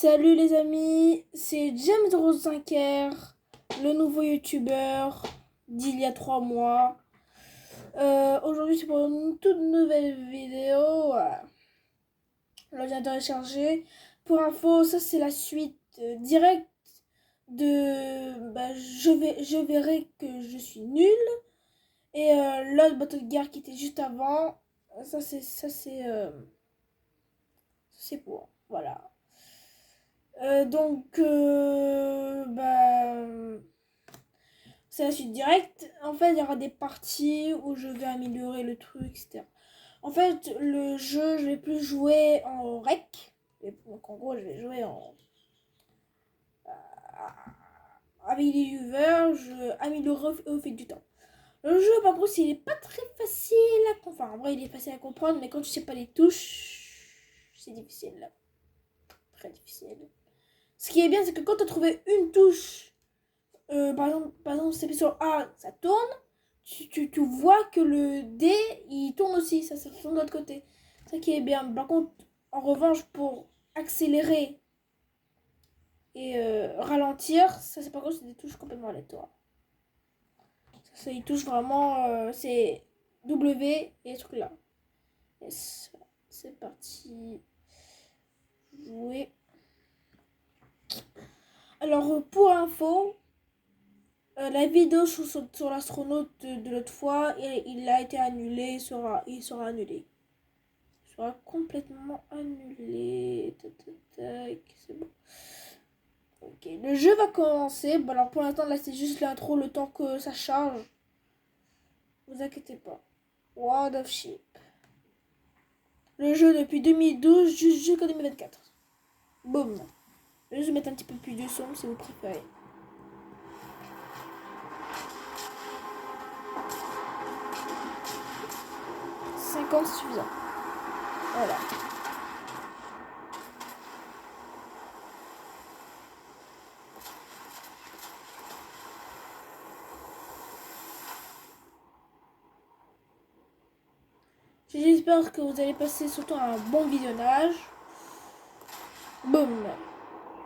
Salut les amis, c'est James Rose 5R, le nouveau youtubeur d'il y a 3 mois. Aujourd'hui c'est pour une toute nouvelle vidéo. L'ordinateur est chargé. Pour info, ça c'est la suite directe de je verrai que je suis nulle. Et l'autre bateau de guerre qui était juste avant, c'est pour. Voilà. C'est la suite directe. En fait, il y aura des parties où je vais améliorer le truc, etc. En fait, le jeu, je vais plus jouer en rec. Donc, en gros, je vais jouer avec les viewers, je améliorerai au fil du temps. Le jeu, par contre, il est pas très facile à comprendre. Enfin, en vrai, il est facile à comprendre, mais quand tu sais pas les touches, c'est difficile, là. Très difficile. Ce qui est bien, c'est que quand tu as trouvé une touche, par exemple, c'est sur A, ça tourne, tu vois que le D, il tourne aussi, ça tourne de l'autre côté. Ça qui est bien. Par contre, en revanche, pour accélérer et ralentir, ça c'est pas grave, c'est des touches complètement aléatoires. Ça il touche vraiment, c'est W et ce truc là. Yes. C'est parti. Jouer. Alors, pour info, la vidéo sur l'astronaute de l'autre fois, il a été annulé, il sera annulé. Il sera complètement annulé. C'est bon. Ok, le jeu va commencer. Bon, alors pour l'instant, là, c'est juste l'intro, le temps que ça charge. Vous inquiétez pas. World of Ship. Le jeu depuis 2012 jusqu'en 2024. Boum. Je vais mettre un petit peu plus de son si vous préférez. 50 c'est suffisant. Voilà. J'espère que vous allez passer surtout un bon visionnage. Boum.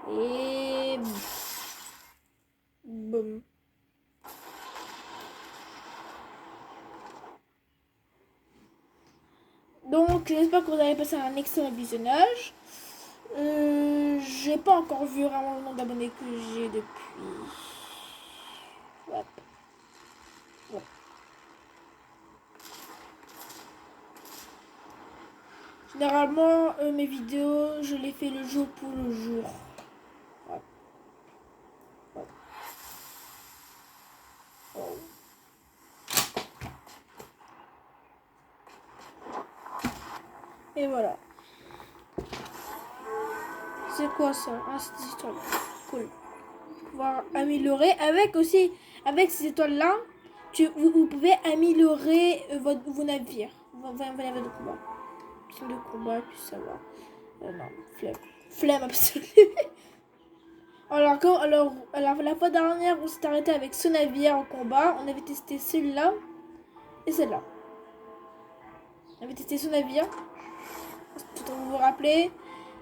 Et boum. Donc j'espère que vous allez passer un excellent visionnage. J'ai pas encore vu vraiment le nombre d'abonnés que j'ai depuis. Hop. Bon. Généralement, mes vidéos, je les fais le jour pour le jour. Hop. Hop. Oh. Et voilà. C'est quoi ça? Ah, c'est des étoiles. Cool. Pouvoir améliorer avec ces étoiles là, vous pouvez améliorer vos navires, vos navires de combat. Plus de combat, plus savoir. Non, flemme absolue. alors, la fois dernière, on s'est arrêté avec ce navire en combat. On avait testé celui-là et celle-là. On avait testé ce navire. Tout vous vous rappelez.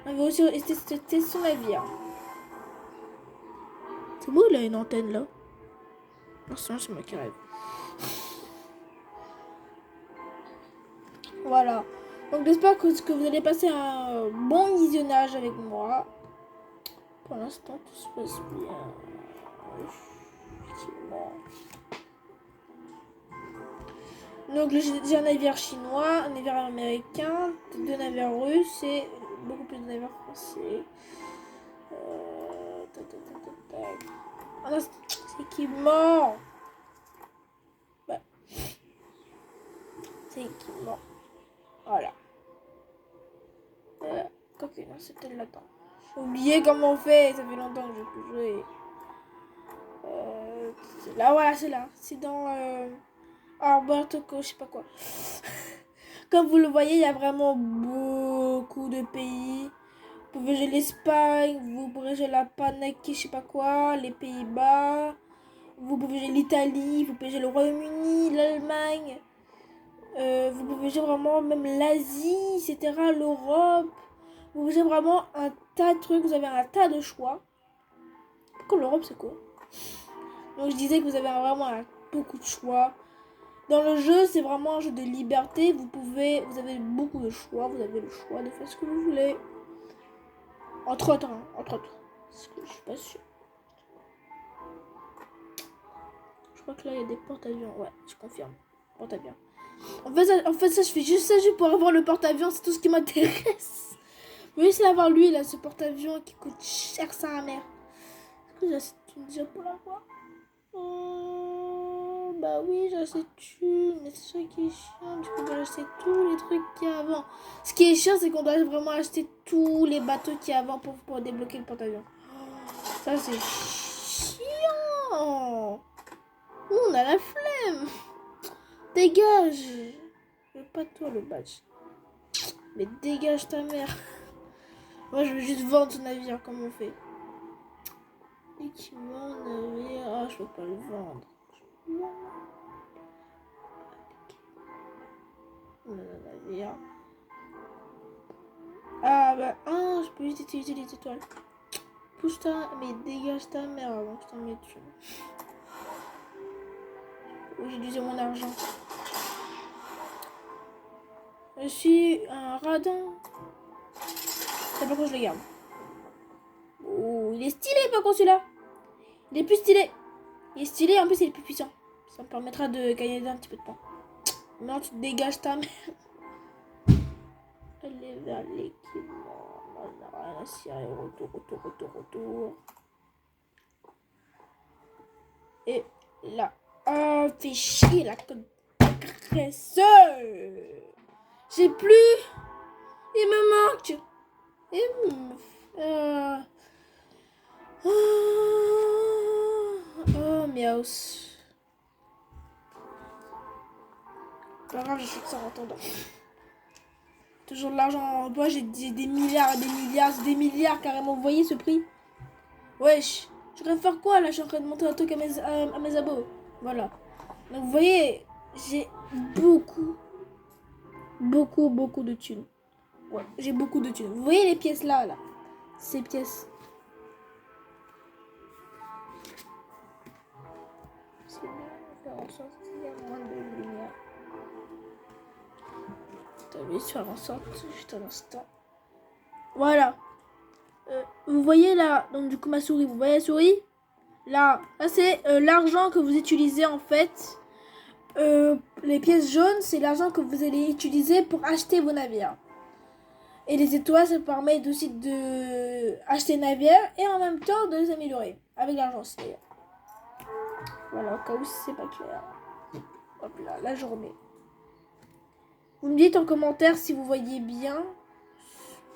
On avait aussi testé ce navire. C'est beau, il a une antenne là. Non, c'est moi qui rêve. Voilà. Donc j'espère que vous allez passer un bon visionnage avec moi. Pour l'instant, tout se passe bien. Effectivement. Donc j'ai un navire chinois, un navire américain, 2 navires russes et beaucoup plus de navires français. Ah non, c'est qui mort. Ouais. C'est qui mort. Voilà. Ok, non, c'était là-dedans. J'ai oublié comment on fait, ça fait longtemps que je peux jouer. Là, voilà, c'est là. C'est dans Alberto, je sais pas quoi. Comme vous le voyez, il y a vraiment beaucoup de pays. Vous pouvez jouer l'Espagne, vous pouvez jouer la Panaque, je sais pas quoi, les Pays-Bas. Vous pouvez jouer l'Italie, vous pouvez jouer le Royaume-Uni, l'Allemagne. Vous pouvez jouer vraiment même l'Asie, etc., l'Europe. Vous pouvez jouer vraiment un tas de trucs, vous avez un tas de choix. Comme l'Europe, c'est quoi? Donc je disais que vous avez vraiment beaucoup de choix. Dans le jeu, c'est vraiment un jeu de liberté. Vous avez beaucoup de choix. Vous avez le choix de faire ce que vous voulez. Entre autres, hein, entre autres. Parce que je suis pas sûre. Je crois que là, il y a des porte-avions. Ouais, je confirme. Porte-avions. En fait, ça, je fais juste ça juste pour avoir le porte-avions. C'est tout ce qui m'intéresse. Je vais essayer d'avoir lui, là, ce porte-avions qui coûte cher sa mère. Est-ce que j'ai assez de thunes déjà pour l'avoir? Bah oui, j'ai assez de thunes. Mais c'est ça qui est chiant. Du coup, on doit acheter tous les trucs qu'il y a avant. Ce qui est chiant, c'est qu'on doit vraiment acheter tous les bateaux qu'il y a avant pour débloquer le porte-avions. Ça, c'est chiant. Nous, on a la flemme. Dégage. Je veux pas toi, le badge. Mais dégage ta mère. Moi, je veux juste vendre ton navire, comme on fait. Équipement, navire. Ah, je peux pas le vendre. Navire. Ah, bah, ah, je peux juste utiliser les étoiles. Pousse ta. Mais dégage ta mère avant que je t'en mette dessus. Oui, j'ai utilisé mon argent. Je suis un radin. C'est pas quand je le garde. Oh, il est stylé, pas contre celui-là. Il est plus stylé. Il est stylé, en plus il est plus puissant. Ça me permettra de gagner un petit peu de temps. Non, tu te dégages ta mère. Allez vers l'équipement. On n'a rien à cirer. Retour. Et là. Oh, fais chier la graisse. J'ai plus. Il me manque. Oh, miaus. Pas grave, je sais que ça en attendant. Toujours de l'argent en bois, j'ai des milliards des milliards carrément. Vous voyez ce prix? Wesh, je vais faire quoi là? Je suis en train de monter un truc à mes abos. Voilà. Donc vous voyez, j'ai beaucoup de thunes. Ouais, j'ai beaucoup de thunes. Vous voyez les pièces là? Ces pièces. C'est bien, faire en sorte qu'il y a moins de lumière. T'as vu, faire en sorte, juste un instant. Voilà. Vous voyez là, donc du coup ma souris, vous voyez la souris? Là c'est l'argent que vous utilisez en fait. Les pièces jaunes, c'est l'argent que vous allez utiliser pour acheter vos navires. Et les étoiles, ça permet aussi de acheter des navires et en même temps de les améliorer avec l'argent. Voilà, au cas où c'est pas clair. Hop là, je remets. Vous me dites en commentaire si vous voyez bien.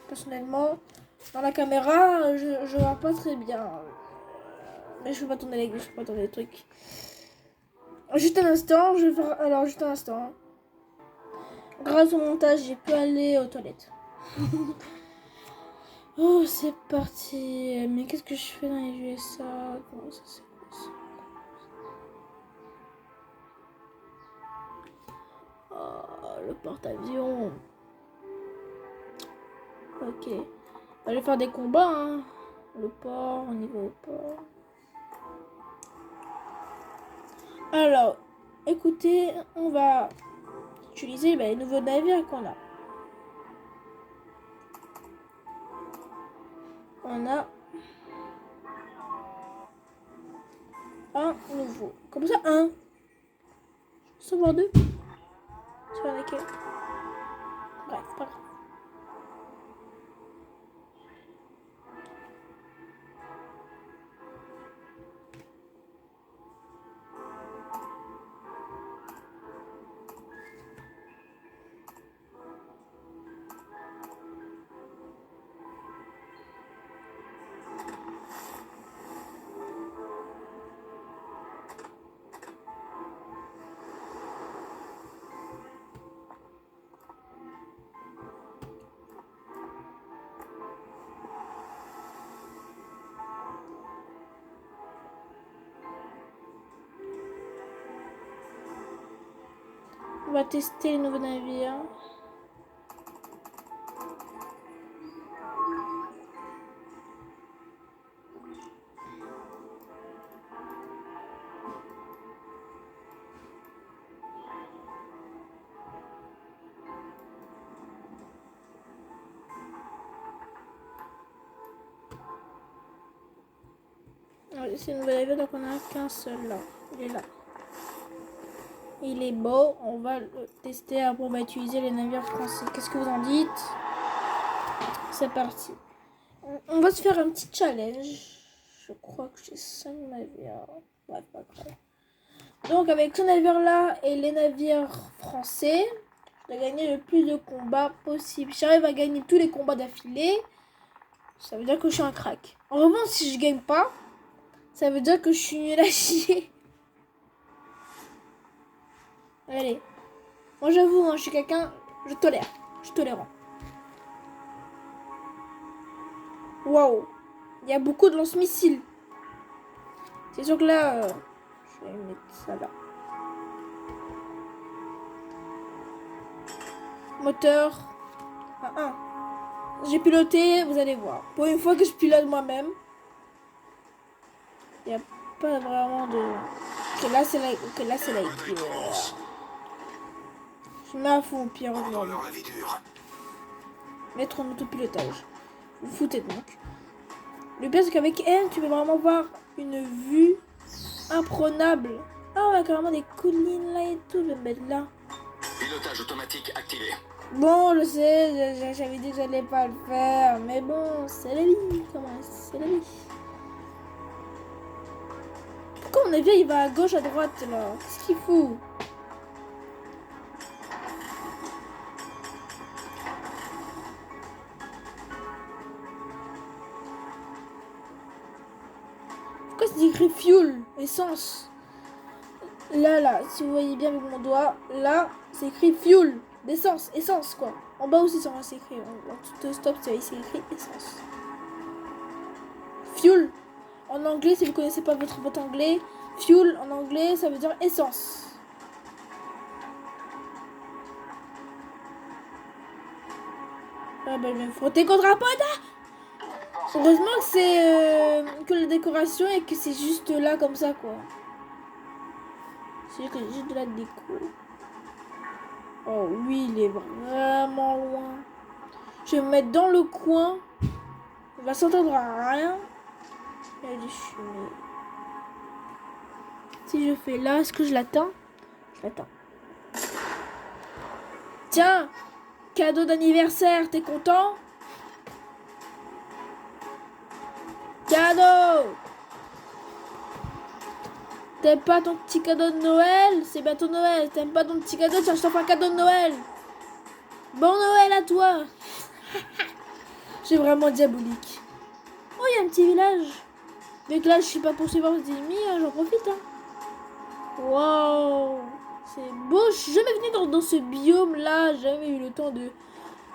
Personnellement, dans la caméra, je vois pas très bien. Mais je peux pas tourner les trucs. Juste un instant, je vais faire. Alors, juste un instant. Grâce au montage, j'ai pu aller aux toilettes. Oh, c'est parti. Mais qu'est-ce que je fais dans les USA? Comment ça c'est quoi ça? Oh, le porte-avions. Ok. On va faire des combats, hein. Le port, on y va au port. Alors, écoutez, on va utiliser les nouveaux navires qu'on a. On a un nouveau. Comme ça, un. Je peux voir deux. Tu vois lequel? Bref, pas grave. On va tester les nouveaux navires. Ouais, c'est une nouvelle navire, donc on a qu'un seul là. Il est là. Il est beau, on va le tester. Après, on va utiliser les navires français. Qu'est-ce que vous en dites? C'est parti. On va se faire un petit challenge. Je crois que j'ai 5 navires. Ouais, pas grave. Donc, avec ce navire-là et les navires français, je dois gagner le plus de combats possible. Si j'arrive à gagner tous les combats d'affilée, ça veut dire que je suis un crack. En revanche, si je gagne pas, ça veut dire que je suis nul à chier. Allez. Moi, j'avoue, hein, je suis quelqu'un... Je tolère. Je suis tolérant. Waouh. Il y a beaucoup de lance-missiles. C'est sûr que là... je vais mettre ça là. Moteur. Ah. J'ai piloté, vous allez voir. Pour une fois que je pilote moi-même, il n'y a pas vraiment de... Ok, là, c'est la... Ok, là, c'est la... Je mets à fond au pire. Mettre en autopilotage. Vous foutez donc. Le pire, c'est qu'avec elle, tu peux vraiment voir une vue imprenable. Ah, on a carrément des collines là et tout. Je vais me mettre là. Pilotage automatique activé. Bon, je sais, j'avais dit que j'allais pas le faire. Mais bon, c'est la vie. Comment c'est la vie. Pourquoi mon avion il va à gauche, à droite là? Qu'est-ce qu'il fout? Pourquoi c'est écrit fuel, essence? Là, si vous voyez bien avec mon doigt, là, c'est écrit fuel, d'essence, essence quoi. En bas aussi, c'est écrit, en tout stop, c'est écrit essence. Fuel, en anglais, si vous connaissez pas votre anglais, fuel, en anglais, ça veut dire essence. Ah bah, je vais me frotter contre un pote. Heureusement que c'est que la décoration et que c'est juste là comme ça quoi. C'est juste de la déco. Oh oui, il est vraiment loin. Je vais me mettre dans le coin. Il va s'entendre à rien. Il y a du fumée. Si je fais là, est-ce que je l'attends? Je l'attends. Tiens, cadeau d'anniversaire, t'es content? Cadeau! T'aimes pas ton petit cadeau de Noël? C'est bientôt Noël. T'aimes pas ton petit cadeau? Tiens, je t'offre un cadeau de Noël. Bon Noël à toi. J'ai vraiment diabolique. Oh, il y a un petit village. Mais que là, je suis pas poursuivant des ennemis, j'en profite. Hein. Wow. C'est beau. Je suis jamais venue dans ce biome-là. J'ai jamais eu le temps de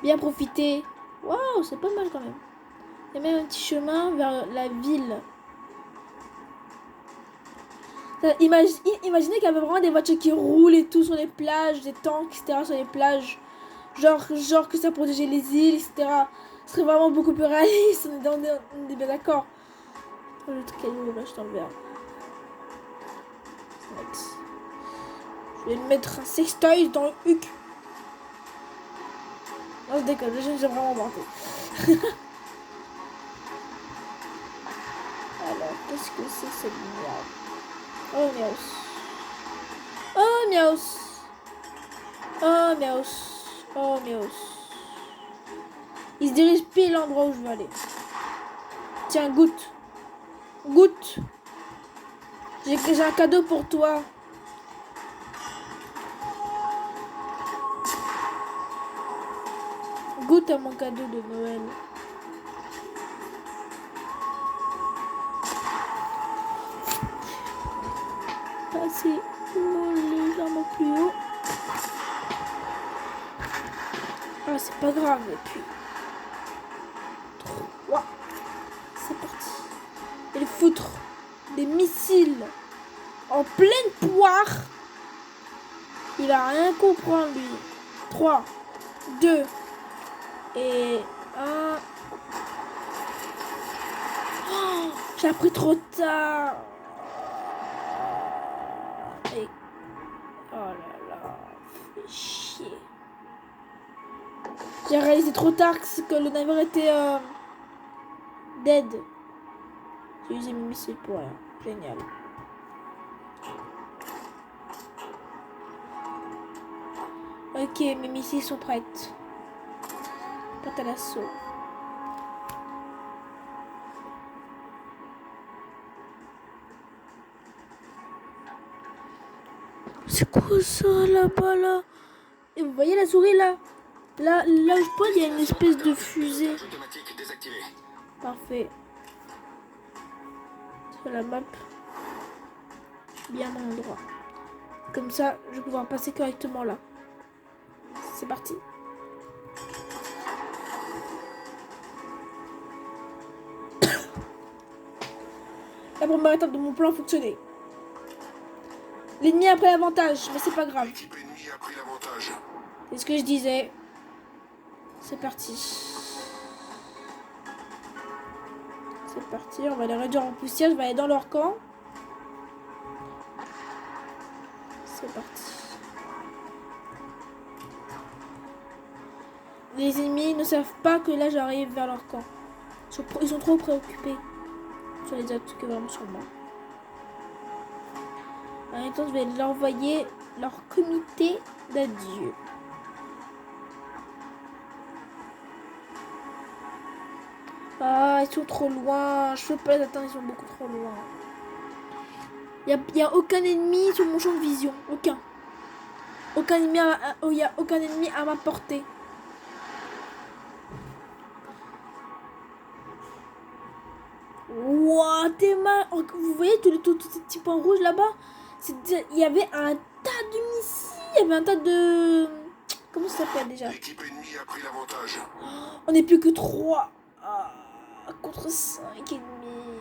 bien profiter. Waouh, c'est pas mal quand même. Il y a même un petit chemin vers la ville. Imaginez qu'il y avait vraiment des voitures qui roulent et tout sur les plages, des tanks, etc. sur les plages. Genre que ça protégeait les îles, etc. Ce serait vraiment beaucoup plus réaliste. On est bien d'accord. Le truc là, je t'en verrai. Je vais mettre un sextoy dans le huc. Non, je déconne, j'ai vraiment inventé. Alors, qu'est-ce que c'est cette merde? Oh, Miaus. Oh, Miaus. Oh, Miaus. Oh, Miaus. Il se dirige pile l'endroit où je veux aller. Tiens, goûte. Goûte. J'ai un cadeau pour toi. Goûte à mon cadeau de Noël. Passer légèrement plus haut. Ah, c'est pas grave. Et puis 3. C'est parti. Et les foutre des missiles en pleine poire. Il va rien comprendre lui. 3, 2 et 1. Oh, j'ai appris trop tard. Et... oh là là, fait chier. J'ai réalisé trop tard que le navire était dead. J'ai usé mes missiles pour rien. Génial. Ok, mes missiles sont prêtes. Prêtes à l'assaut. C'est quoi ça là-bas là? Et vous voyez la souris là? Là où je pose, il y a une espèce de fusée. Pilotage automatique désactivé. Parfait. Sur la map. Bien à mon endroit. Comme ça, je vais pouvoir passer correctement là. C'est parti. La première étape de mon plan a fonctionné. L'ennemi a pris l'avantage, mais c'est pas grave. L'équipe ennemie a pris l'avantage. C'est ce que je disais. C'est parti. C'est parti, on va les réduire en poussière, je vais aller dans leur camp. C'est parti. Les ennemis ne savent pas que là j'arrive vers leur camp. Ils sont trop préoccupés sur les autres que vraiment sur moi. En même temps, je vais leur envoyer leur comité d'adieu. Ah, ils sont trop loin. Je peux pas les atteindre, ils sont beaucoup trop loin. Il y a aucun ennemi sur mon champ de vision. Aucun. Aucun ennemi il y a aucun ennemi à ma portée. Wow, t'es mal. Vous voyez tous ces petits points rouges là-bas? Il y avait un tas de missiles. Il y avait un tas de... Comment ça s'appelle déjà? L'équipe ennemie a pris l'avantage. On n'est plus que 3 contre 5 ennemis.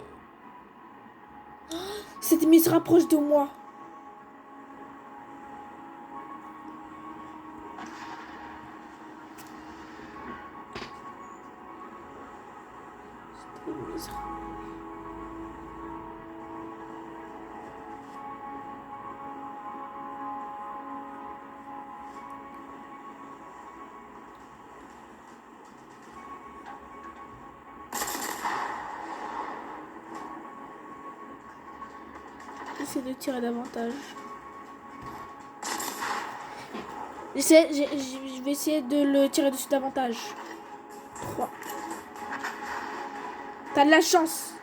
Cet ennemi se rapproche de moi. Cet ennemi se rapproche. J'essaie de tirer davantage. Je vais essayer de le tirer dessus davantage. 3. T'as de la chance.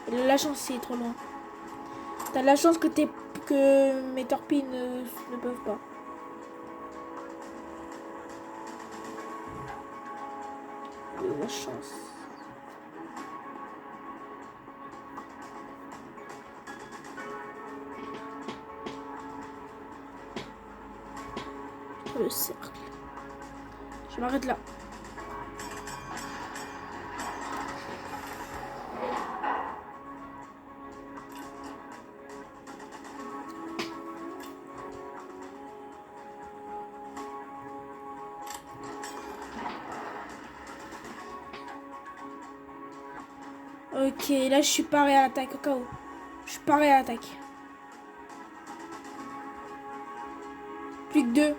Il a la chance, il est trop loin. T'as de la chance que mes torpilles ne peuvent pas. Il a de la chance. Le cercle. Je m'arrête là. Ok, là je suis paré à l'attaque au cas où. Je suis paré à l'attaque. Plus que 2.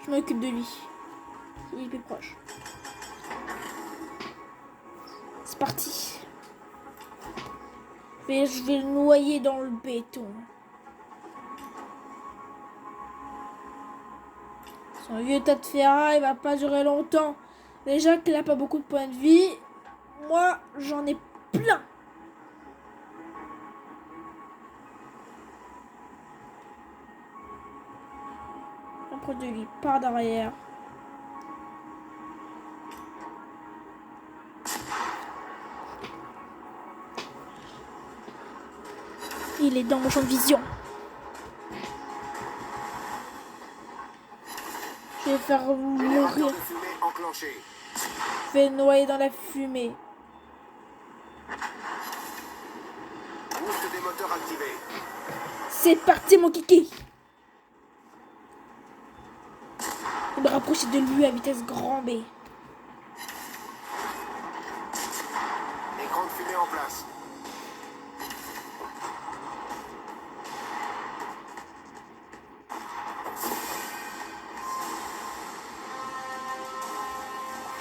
Je m'occupe de lui. Il est plus proche. C'est parti. Je vais le noyer dans le béton. Son vieux tas de ferraille va pas durer longtemps. Déjà qu'il a pas beaucoup de points de vie. Moi, j'en ai plein. Approche de lui, par derrière. Il est dans mon champ de vision. Je vais faire mourir. Je vais le noyer dans la fumée. Boost des moteurs activé. C'est parti mon kiki. Je vais me rapprocher de lui à vitesse grand B. Écran de fumée en place.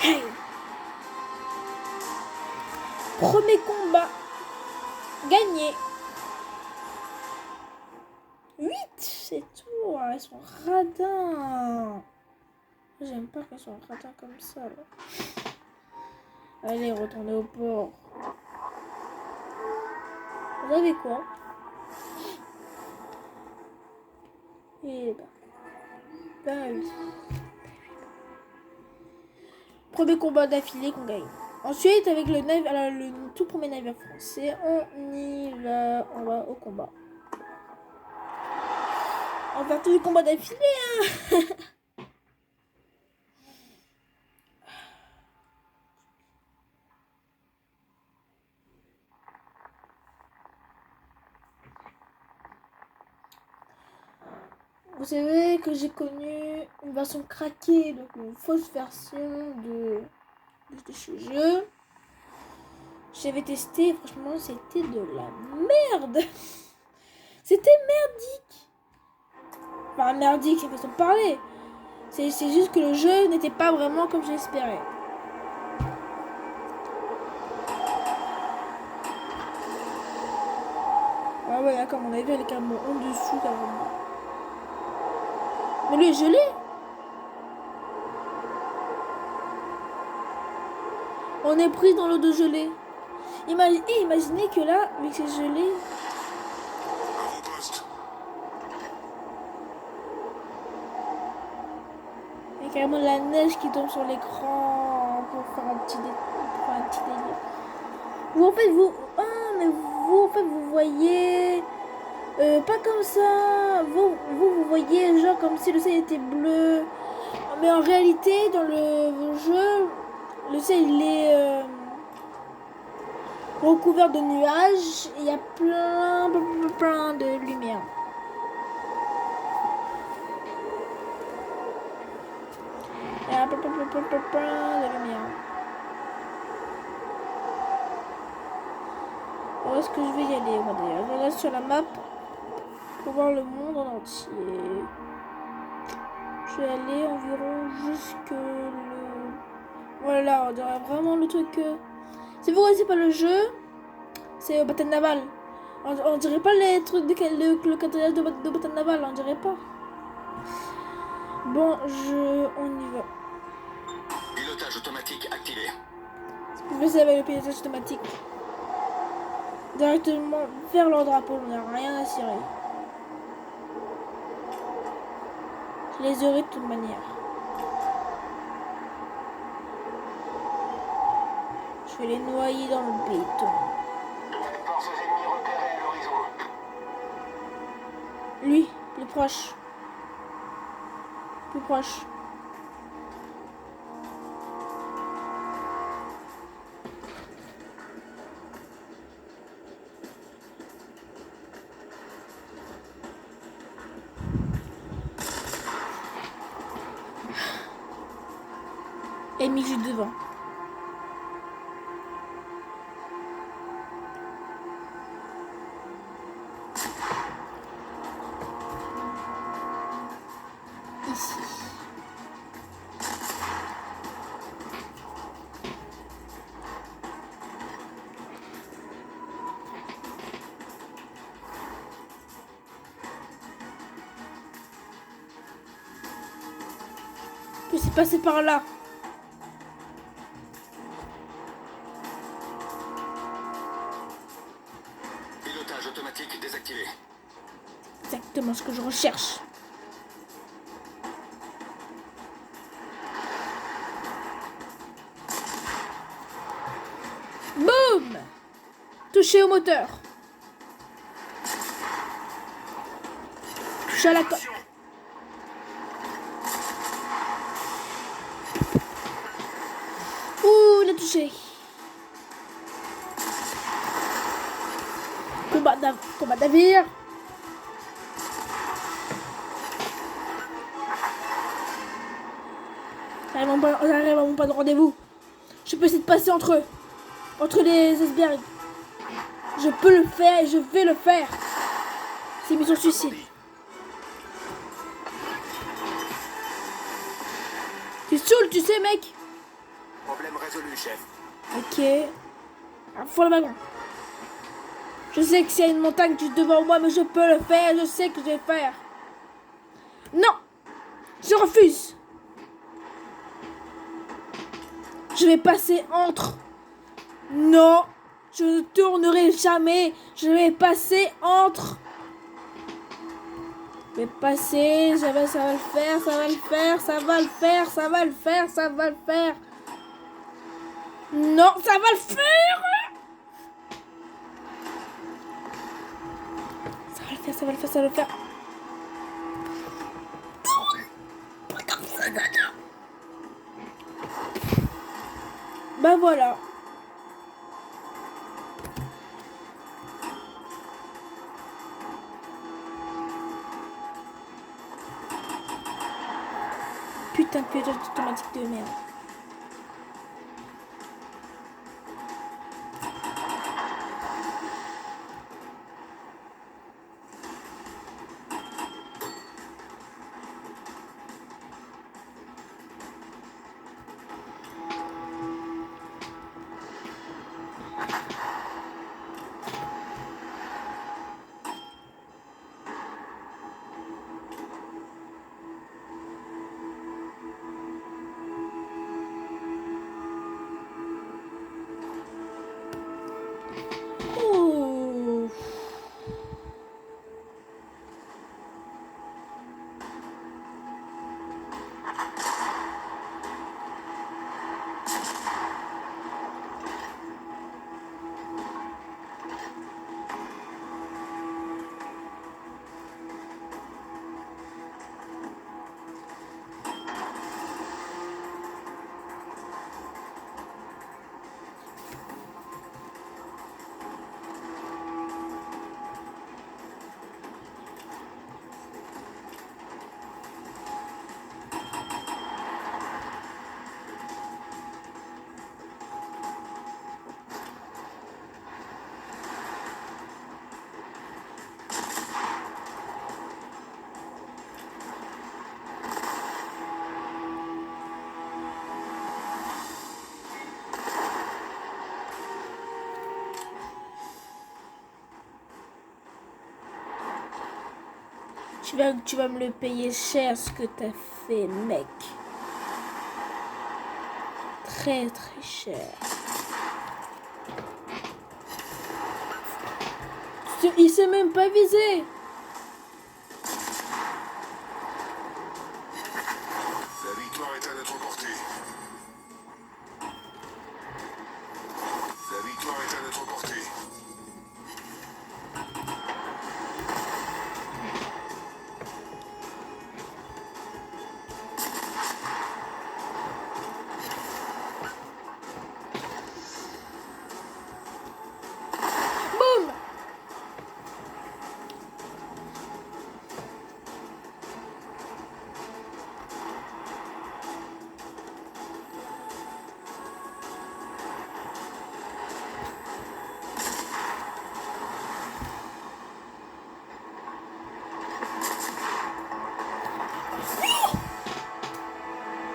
Hey. Premier combat. Gagné. 8, c'est tout. Ah, ils sont radins. J'aime pas qu'ils soient radins comme ça. Là. Allez, retournez au port. Vous avez quoi? Et bah oui. Premier combat d'affilée qu'on gagne. Ensuite, avec le tout premier navire français, on y va, on va au combat. On va faire tous les combats d'affilée, hein. Vous savez que j'ai connu une version craquée, donc une fausse version de ce jeu. J'avais testé, franchement, c'était de la merde. C'était merdique. Enfin, merdique, c'est une façon de parler. C'est juste que le jeu n'était pas vraiment comme je l'espérais. Ah ouais, d'accord, mon avis, elle est carrément en dessous, carrément. Mais lui est gelé. On est pris dans l'eau de gelée. Imaginez que là, vu que c'est gelé... À vos postes. Il y a carrément de la neige qui tombe sur l'écran pour faire un petit délire. Vous, en fait, vous voyez... pas comme ça. Vous voyez genre comme si le ciel était bleu. Mais en réalité, dans le jeu, le ciel, il est recouvert de nuages. Il y a plein de lumière. Il y a plein de lumière. Où est-ce que je vais y aller, moi d'ailleurs? Je regarde sur la map pour voir le monde en entier. Je vais aller environ jusque le... Voilà, on dirait vraiment le truc que... Si vous connaissez pas le jeu, c'est bataille navale. On dirait pas les trucs de le quatrième de bataille navale, on dirait pas. Bon, on y va. Pilotage automatique activé. Vous savez le pilotage automatique. Directement vers leur drapeau, on n'a rien à cirer. Je les aurai de toute manière. Je vais les noyer dans le béton. Forces ennemies repérées à l'horizon. Lui, plus proche. Plus proche. Ennemi juste devant. Ici. Je suis passé par là. Pilotage automatique désactivé. Exactement ce que je recherche. Boum! Touché au moteur. Touché à la coque. Ouh, il a touché. Combat navire. On arrive à mon pas de rendez-vous. Je peux essayer de passer entre eux. Entre les icebergs. Je peux le faire et je vais le faire. C'est mission suicide. Tu saoules, tu sais, mec. Problème résolu, chef. Ok. À fond le wagon. Je sais que s'il y a une montagne juste devant moi, mais je peux le faire. Je sais que je vais le faire. Non! Je refuse. Je vais passer entre. Non! Je ne tournerai jamais. Je vais passer entre. Je vais passer. Ça va le faire. Ça va le faire. Ça va le faire. Ça va le faire. Ça va le faire. Non, ça va le faire. Ça va le faire. Ça va le faire. Ça va le faire. Bah voilà. Putain de pilotage automatique de merde. Oh. Tu vas me le payer cher ce que t'as fait, mec. Très très cher. Il s'est même pas visé. La victoire est à notre portée. La victoire est à notre portée. Boum.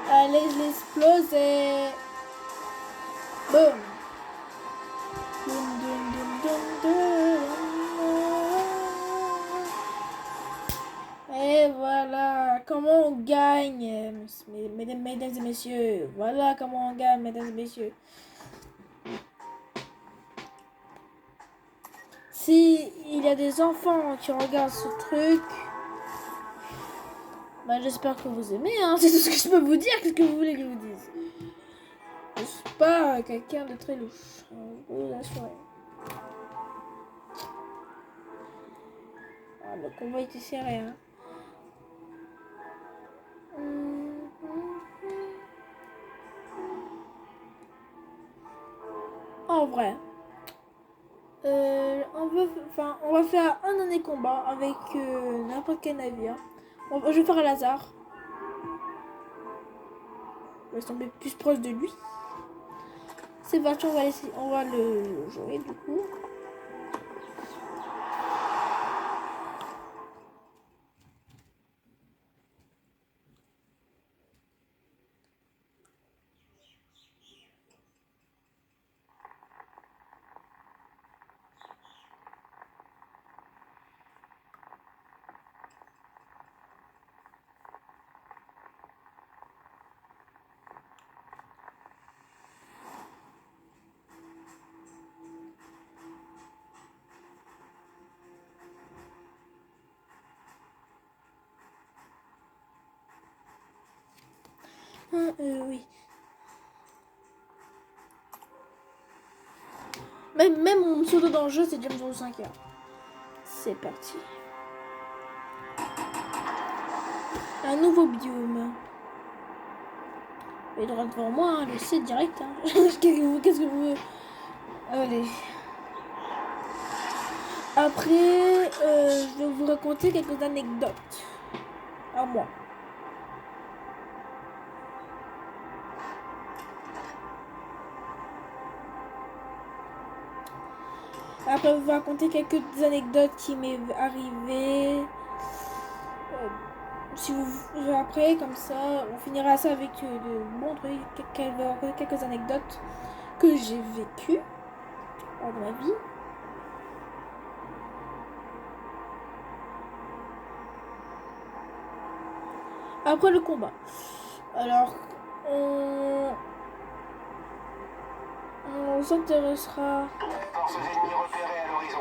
Allez, je l'explose et... Boum. Dum, dum, dum, dum, dum. Et voilà comment on gagne, mesdames et messieurs. Voilà comment on gagne, mesdames et messieurs. Si il y a des enfants qui regardent ce truc, bah j'espère que vous aimez, hein. C'est tout ce que je peux vous dire. Qu'est-ce que vous voulez que je vous dise? Je suis pas quelqu'un de très louche, hein, je peux vous assurer. Ah, le combat était serré, hein. En vrai, on va faire un dernier combat avec n'importe quel navire. Je vais faire à hasard. On va tomber plus proche de lui. C'est parti, on va le jouer du coup. Oui. Même mon pseudo dans le jeu, c'est James 05 heures. C'est parti. Un nouveau biome. Il est droit devant moi, hein, le site direct. Hein. Qu'est-ce que vous voulez? Allez. Après, je vais vous raconter quelques anecdotes. À moi. Après, je vais vous raconter quelques anecdotes qui m'est arrivées. Si vous après, comme ça, on finira ça avec de bons trucs, quelques anecdotes que j'ai vécues dans ma vie. Après le combat. Alors, on s'intéressera. Forces ennemies repérées à l'horizon.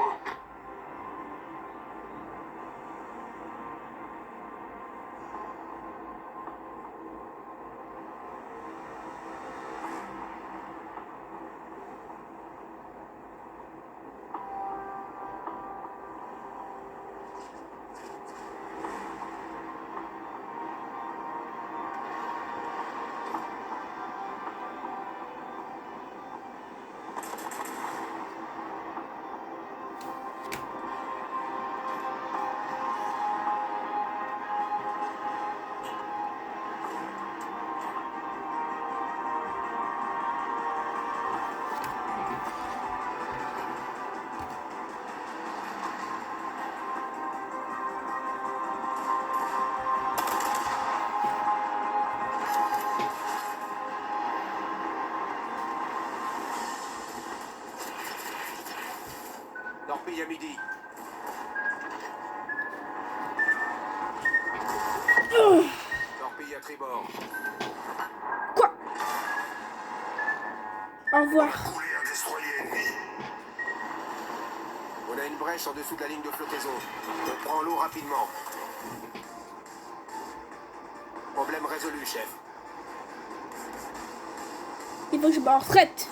Torpille à midi. Torpille à tribord. Quoi? Au revoir. Couler un destroyer ennemi. On a une brèche en dessous de la ligne de flottaison. On prend l'eau rapidement. Problème résolu, chef. Il faut que je me retraite.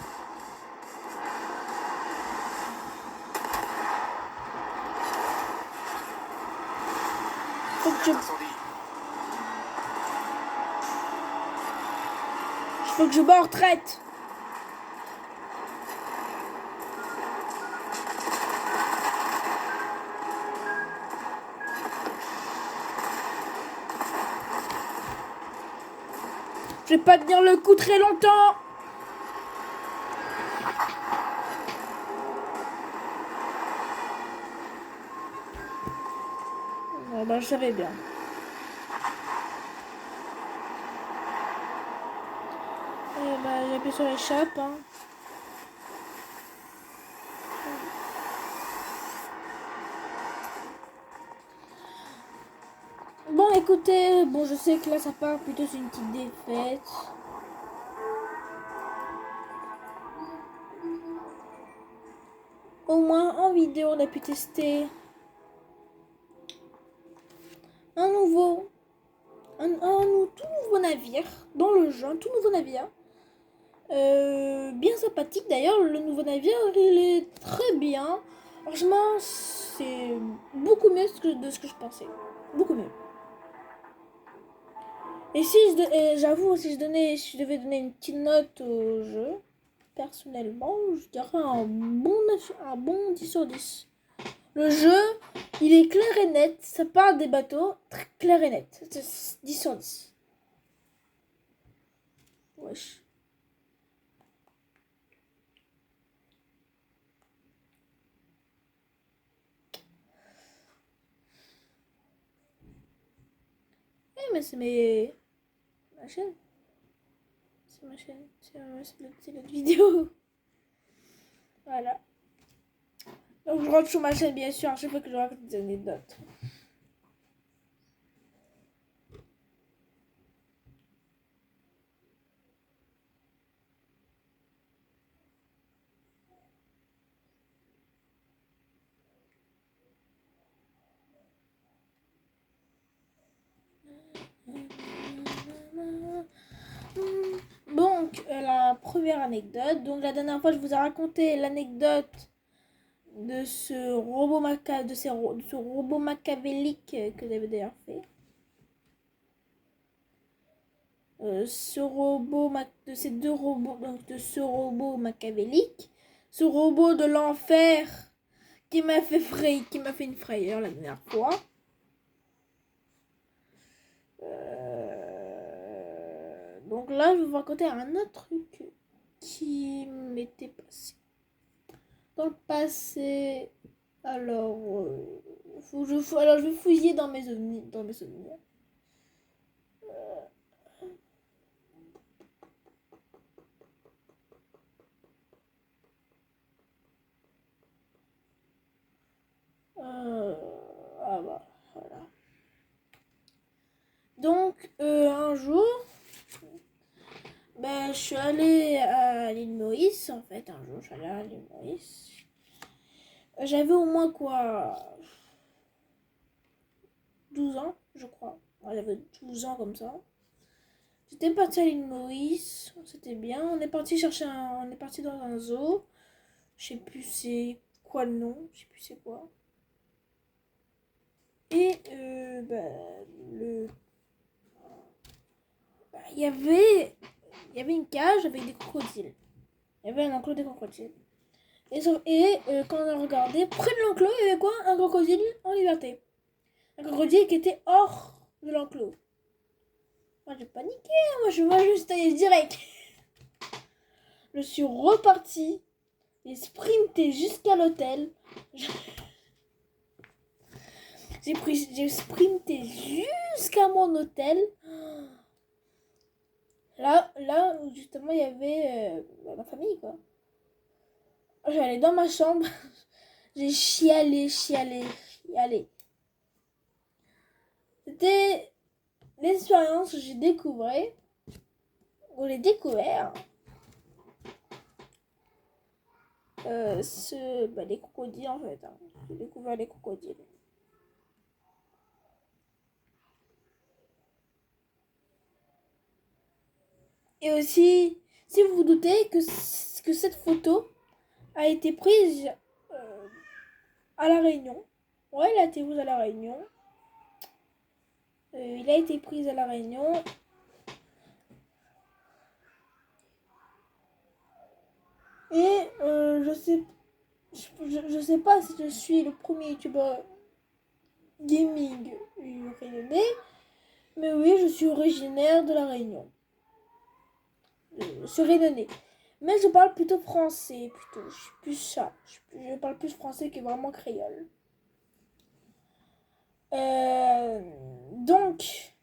Incendie. Faut que je me retraite. Je vais pas tenir le coup très longtemps. Bon, bah, je savais bien. Bah, j'ai appuyé sur l'échappe. Hein. Bon, écoutez, bon, je sais que là, ça part plutôt sur une petite défaite. Au moins, en vidéo, on a pu tester un tout nouveau navire dans le jeu, un tout nouveau navire. Bien sympathique d'ailleurs, le nouveau navire, il est très bien. Franchement, c'est beaucoup mieux de ce que je pensais. Beaucoup mieux. Et si j'avoue, si je devais donner une petite note au jeu, personnellement, je dirais un bon 10 sur 10. Le jeu, il est clair et net, ça parle des bateaux, très clair et net. C'est 10 sur 10. Wesh. Mais c'est ma chaîne. C'est ma chaîne. C'est notre vidéo. Voilà. Donc je rentre sur ma chaîne bien sûr à chaque fois que je raconte des anecdotes. première anecdote. Donc la dernière fois, je vous ai raconté l'anecdote de ce robot de ce robot machiavélique que j'avais d'ailleurs fait. De ces deux robots, donc de ce robot machiavélique, ce robot de l'enfer qui m'a fait une frayeur la dernière fois. Donc là, je vais vous raconter un autre truc qui m'était passé. Dans le passé, alors, alors je vais fouiller dans mes souvenirs. Ah bah, voilà. Donc, un jour, ben, je suis allée à l'île Maurice, en fait. Un jour, je suis allée à l'île Maurice. J'avais au moins quoi 12 ans, je crois. Ouais, j'avais 12 ans comme ça. J'étais partie à l'île Maurice, c'était bien. On est parti dans un zoo. Je sais plus c'est quoi le nom, je sais plus c'est quoi. Et il y avait une cage avec des crocodiles. Il y avait un enclos des crocodiles. Et quand on a regardé, près de l'enclos, il y avait quoi? Un crocodile en liberté. Un crocodile qui était hors de l'enclos. Moi j'ai paniqué, moi je juste allé direct. Je suis repartie. J'ai sprinté jusqu'à l'hôtel. J'ai sprinté jusqu'à mon hôtel. Là où justement il y avait ma famille quoi. J'allais dans ma chambre. J'ai chialé. C'était l'expérience que j'ai découvert les crocodiles en fait. J'ai découvert les crocodiles. Et aussi, si vous vous doutez que cette photo a été prise à La Réunion. Ouais, elle a été prise à La Réunion. Il a été pris à La Réunion. Et je sais pas si je suis le premier youtubeur gaming réunionnais. Mais oui, je suis originaire de La Réunion. Je suis réunionnais. Mais je parle plutôt français, plutôt. Je suis plus ça. Je parle plus français que vraiment créole. Donc,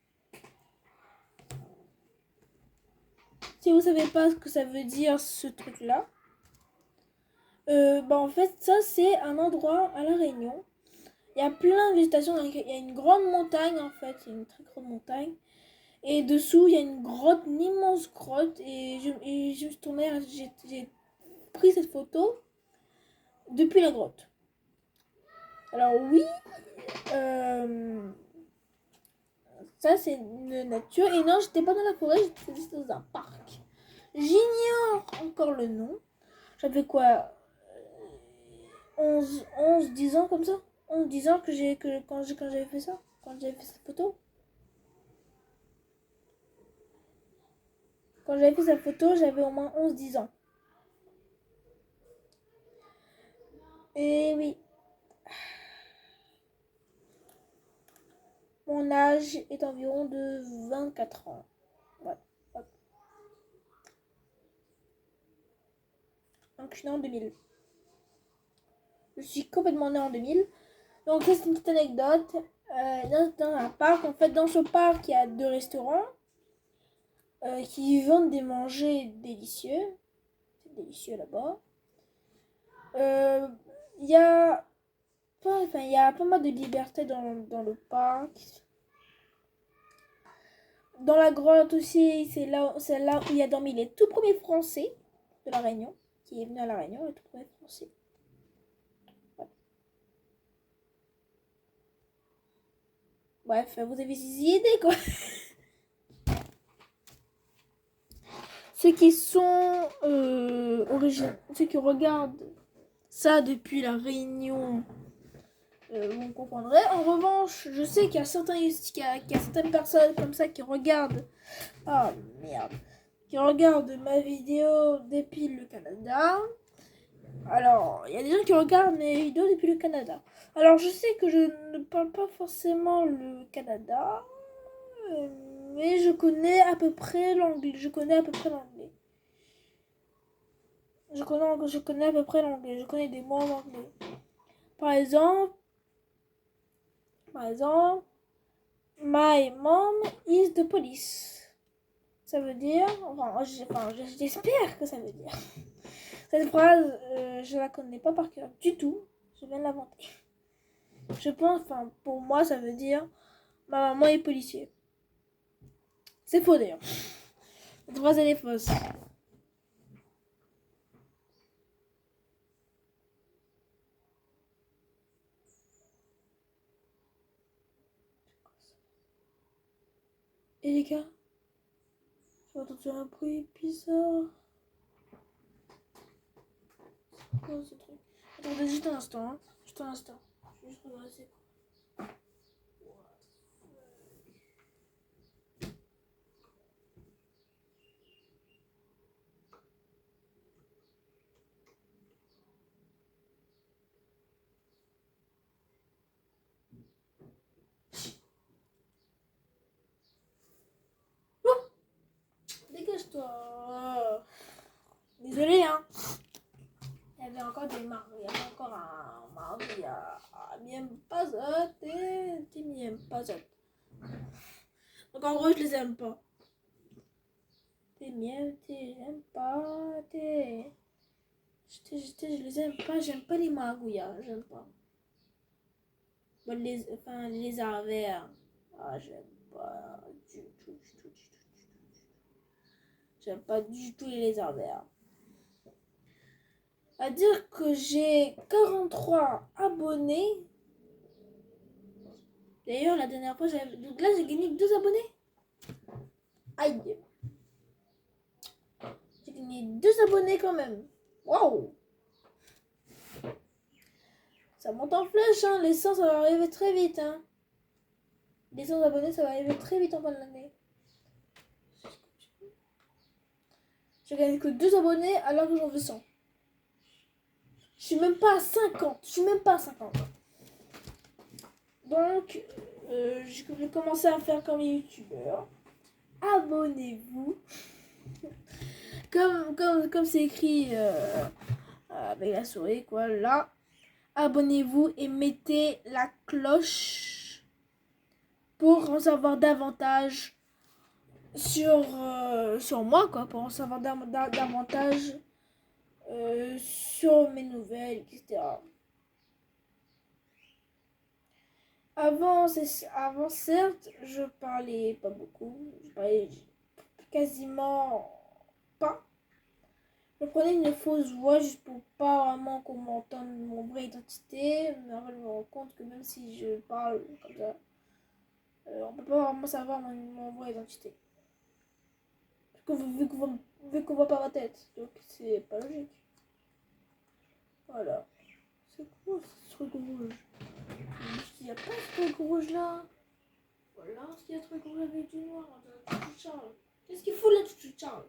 si vous savez pas ce que ça veut dire ce truc-là, en fait, ça c'est un endroit à La Réunion. Il y a plein de végétation. Il y a une grande montagne en fait, il y a une très grande montagne. Et dessous, il y a une grotte, une immense grotte. Et je me suis tournée, j'ai pris cette photo depuis la grotte. Alors oui, ça c'est une nature. Et non, j'étais pas dans la forêt, j'étais juste dans un parc. J'ignore encore le nom. J'avais quoi 11, 10 ans comme ça. 11, 10 ans quand j'avais fait ça. Quand j'avais fait cette photo. Quand j'avais fait cette photo, j'avais au moins 11, 10 ans. Et oui. Mon âge est environ de 24 ans. Ouais. Hop. Donc je suis née en 2000. Je suis complètement née en 2000. Donc ça c'est une petite anecdote. Dans un parc, en fait dans ce parc il y a 2 restaurants qui vendent des manger délicieux. C'est délicieux là-bas. Il y a pas mal de liberté dans le parc. Dans la grotte aussi, c'est là où il y a dormi les tout premiers Français de La Réunion, qui est venu à La Réunion, les tout premiers Français. Ouais. Bref, vous avez des idées quoi. ceux qui sont ceux qui regardent ça depuis la Réunion, vous comprendrez. En revanche, je sais qu'il y a certaines personnes comme ça qui regardent. Ah merde. Qui regardent ma vidéo depuis le Canada. Alors, il y a des gens qui regardent mes vidéos depuis le Canada. Alors, je sais que je ne parle pas forcément le Canada, mais je connais à peu près l'anglais. Je connais à peu près l'anglais. Je connais à peu près l'anglais. Je connais des mots en anglais. Par exemple, my mom is the police. Ça veut dire, j'espère que ça veut dire. Cette phrase, je la connais pas par cœur du tout. Je viens de l'inventer. Je pense, pour moi, ça veut dire ma maman est policier. C'est faux d'ailleurs. Cette phrase, elle est fausse. Et les gars, j'ai entendu un bruit bizarre. C'est quoi ce truc? Attendez juste un instant, hein. Juste un instant. Je vais juste regarder c'est quoi. Dégage-toi. Désolé, hein. Il y avait encore des marques. Il y avait encore un mari à m'aime pas ça. T'es m'aime pas ça. Donc en gros, je les aime pas. J'aime pas. Je les aime pas. J'aime pas les margouillas. J'aime pas. Bon, les lézards verts. Ah, j'aime pas du tout. J'aime pas du tout les lézards verts. À dire que j'ai 43 abonnés. D'ailleurs, la dernière fois, donc là, j'ai gagné 2 abonnés. Aïe. J'ai gagné 2 abonnés quand même. Waouh. Ça monte en flèche, hein. Les 100, ça va arriver très vite, hein. Les 100 abonnés, ça va arriver très vite en fin de l'année. J'ai gagné que 2 abonnés alors que j'en veux 100. Je suis même pas à 50. Donc, je vais commencer à faire comme les youtubeurs. Abonnez-vous. Comme c'est écrit avec la souris, quoi, là. Abonnez-vous et mettez la cloche pour en savoir davantage sur moi, quoi, pour en savoir davantage sur mes nouvelles, etc. Avant, certes, je parlais pas beaucoup, je parlais quasiment pas. Je prenais une fausse voix juste pour pas vraiment qu'on m'entende mon vraie identité, mais en fait, je me rends compte que même si je parle comme ça, on peut pas vraiment savoir mon vraie identité. Vu qu'on voit pas ma tête, donc c'est pas logique. Voilà. C'est quoi ce truc rouge? Il n'y a pas ce truc rouge là. Voilà, est-ce qu'il y a un truc rouge avec du noir? Charles. Qu'est-ce qu'il faut là, tout Charles?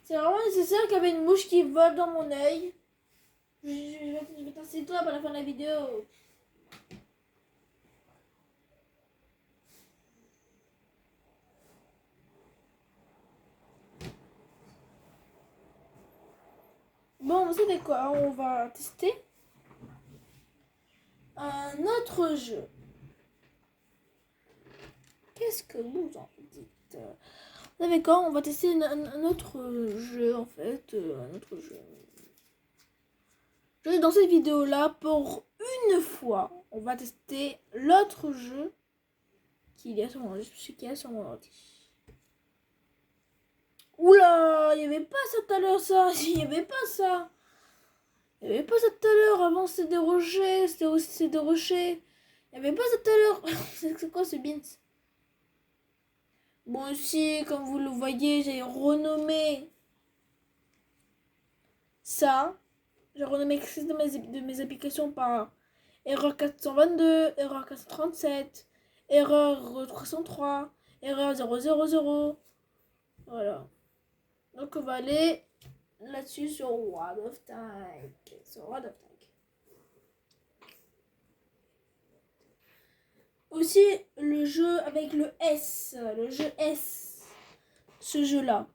C'est vraiment nécessaire qu'il y avait une mouche qui vole dans mon œil. Je vais t'installer toi pour la fin de la vidéo. Bon, vous savez quoi? On va tester un autre jeu. Qu'est-ce que vous en dites? Vous savez quoi? On va tester un autre jeu en fait. Un autre jeu. Dans cette vidéo là, pour une fois, on va tester l'autre jeu qu'il y a sur mon ordi. Oula, il n'y avait pas ça tout à l'heure, ça. Il n'y avait pas ça. Il n'y avait pas ça tout à l'heure. Avant, c'était des rochers. C'était aussi des rochers. Il n'y avait pas ça tout à l'heure. C'est quoi ce beans? Bon, ici, comme vous le voyez, j'ai renommé ça. J'ai renommé quelques de mes applications par erreur 422, erreur 437, erreur 303, erreur 000. Voilà. Donc, on va aller là-dessus sur World of Tank. Sur World of Tank. Aussi, le jeu avec le S. Le jeu S. Ce jeu-là.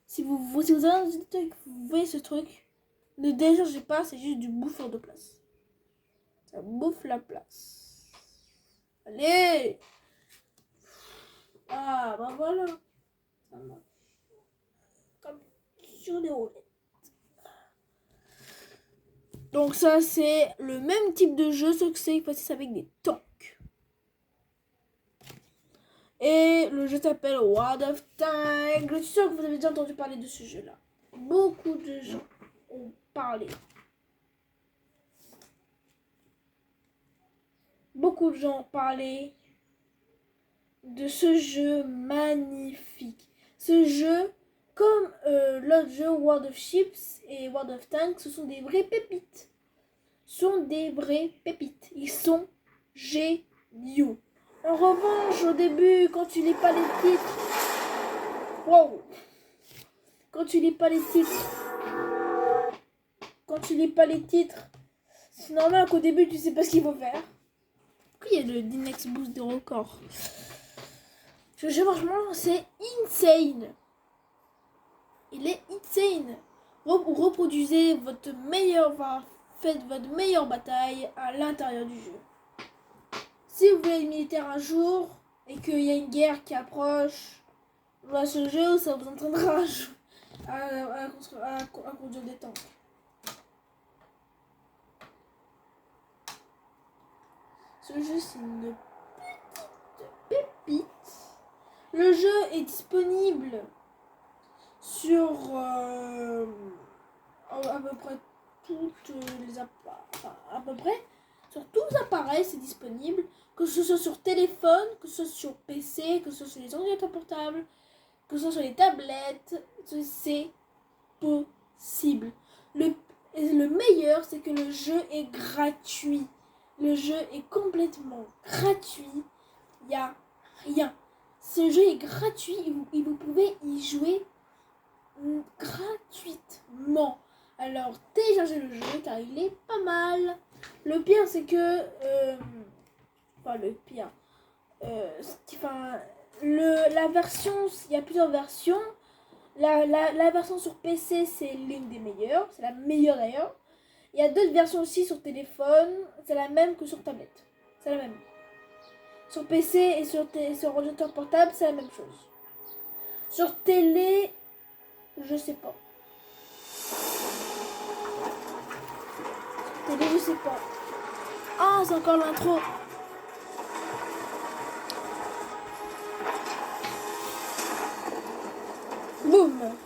Si vous voyez ce truc, ne déchargez pas, c'est juste du bouffeur de place. Ça bouffe la place. Allez! Ah, bah voilà. Ça marche. Comme sur des roulettes. Donc ça, c'est le même type de jeu, sauf que c'est avec des tanks. Et le jeu s'appelle World of Tanks. Je suis sûre que vous avez déjà entendu parler de ce jeu-là. Beaucoup de gens ont parlé. Beaucoup de gens ont parlé de ce jeu magnifique. Ce jeu, comme l'autre jeu World of Ships et World of Tanks, ce sont des vraies pépites. Ils sont géniaux. En revanche, au début, quand tu lis pas les titres... Wow! Quand tu lis pas les titres... C'est normal qu'au début, tu sais pas ce qu'il faut faire. Pourquoi il y a le Dynex Boost de record? Ce jeu, franchement, c'est insane. Il est insane. Reproduisez votre meilleure... Enfin, faites votre meilleure bataille à l'intérieur du jeu. Si vous voulez être militaire un jour et qu'il y a une guerre qui approche, dans ce jeu, ça vous entraînera à conduire des tanks. Ce jeu, c'est une petite pépite. Le jeu est disponible sur à peu près toutes les à peu près sur tous les appareils, c'est disponible, que ce soit sur téléphone, que ce soit sur PC, que ce soit sur les ordinateurs portables, que ce soit sur les tablettes, c'est possible. Le meilleur, c'est que le jeu est gratuit. Le jeu est complètement gratuit. Il n'y a rien. Ce jeu est gratuit et vous pouvez y jouer gratuitement. Alors téléchargez le jeu car il est pas mal. Le pire c'est que la version, il y a plusieurs versions. La version sur PC c'est l'une des meilleures, c'est la meilleure d'ailleurs. Il y a d'autres versions aussi sur téléphone, c'est la même que sur tablette. C'est la même. Sur PC et sur ordinateur portable, c'est la même chose. Sur télé, je sais pas. Sur télé, je sais pas. Ah, c'est encore l'intro. Boum.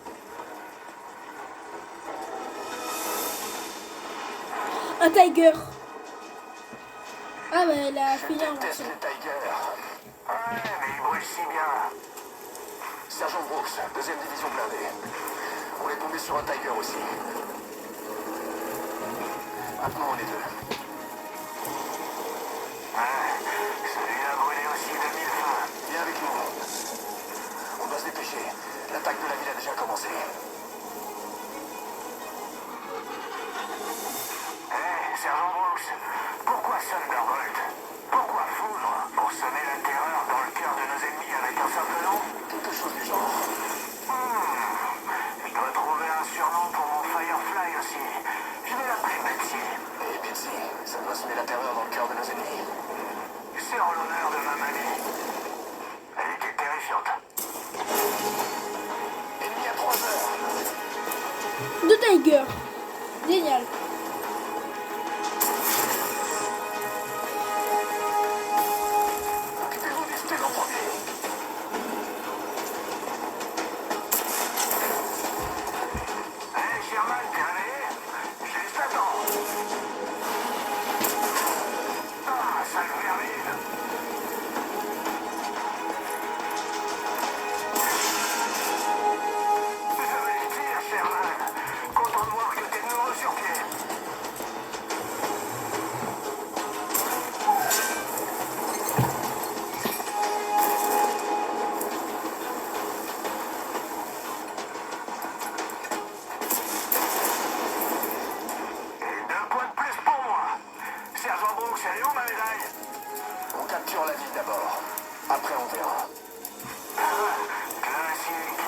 Un Tiger. Ah, mais elle a fini en Teste le Tiger. Ouais, mais il brûle si bien. Sergent Brooks, 2e division blindée. On est tombé sur un Tiger aussi. Maintenant, on est deux. Ouais, celui-là brûlé aussi de mille feux. Viens avec nous. On doit se dépêcher. L'attaque de la ville a déjà commencé. Sergent Brooks, pourquoi Thunderbolt? Pourquoi foudre? Pour semer la terreur dans le cœur de nos ennemis avec un simple nom? Quelque chose du genre. Je dois trouver un surnom pour mon Firefly aussi. Je vais l'appeler Betsy. Et Betsy, ça doit semer la terreur dans le cœur de nos ennemis. C'est en l'honneur de ma mamie. Elle était terrifiante. Ennemi à 3 heures. De Tiger. Génial. Après, on verra. Classique.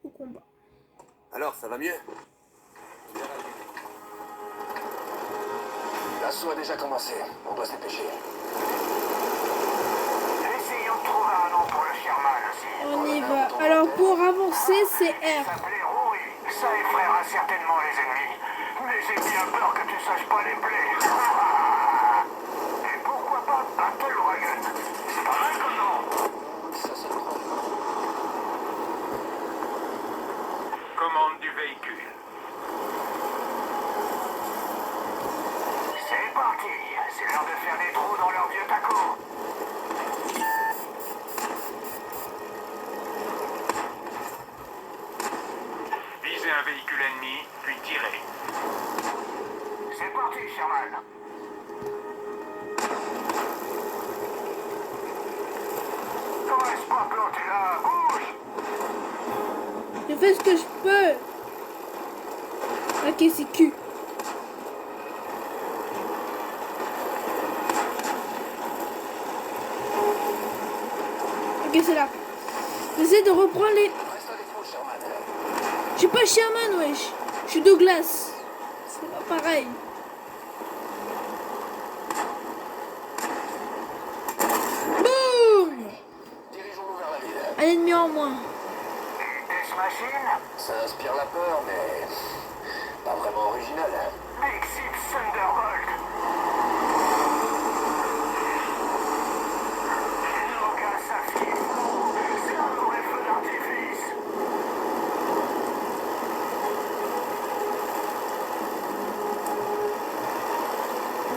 Au combat. Alors, ça va mieux? L'assaut a déjà commencé. On doit se dépêcher. Essayons de trouver un nom pour le Sherman aussi. On y va. Alors pour avancer, c'est Il R. s'appelait Rory. Ça effraiera certainement les ennemis. Mais j'ai bien peur que tu saches pas les blés. Et pourquoi pas Battle Wagon? C'est pas mal comme nom. Ça se prend. Commande du véhicule. C'est parti. C'est l'heure de faire des trous dans leur vieux taco. Visez un véhicule ennemi, puis tirez. C'est parti, Sherman. Reste pas planté là, bouge. Je fais ce que je peux. Ok, c'est Q. Ok, c'est là. J'essaie de reprendre les... Reste avec nous, Sherman. Je suis pas Sherman, wesh. Je suis Douglas. C'est pas pareil. Boum! Dirigeons-nous vers la ville. Un ennemi en moins. Death Machine, Ça inspire la peur, mais pas vraiment original. Big Six Thunderbolt. Nos gars, ça finit fou. C'est un mauvais feu d'artifice.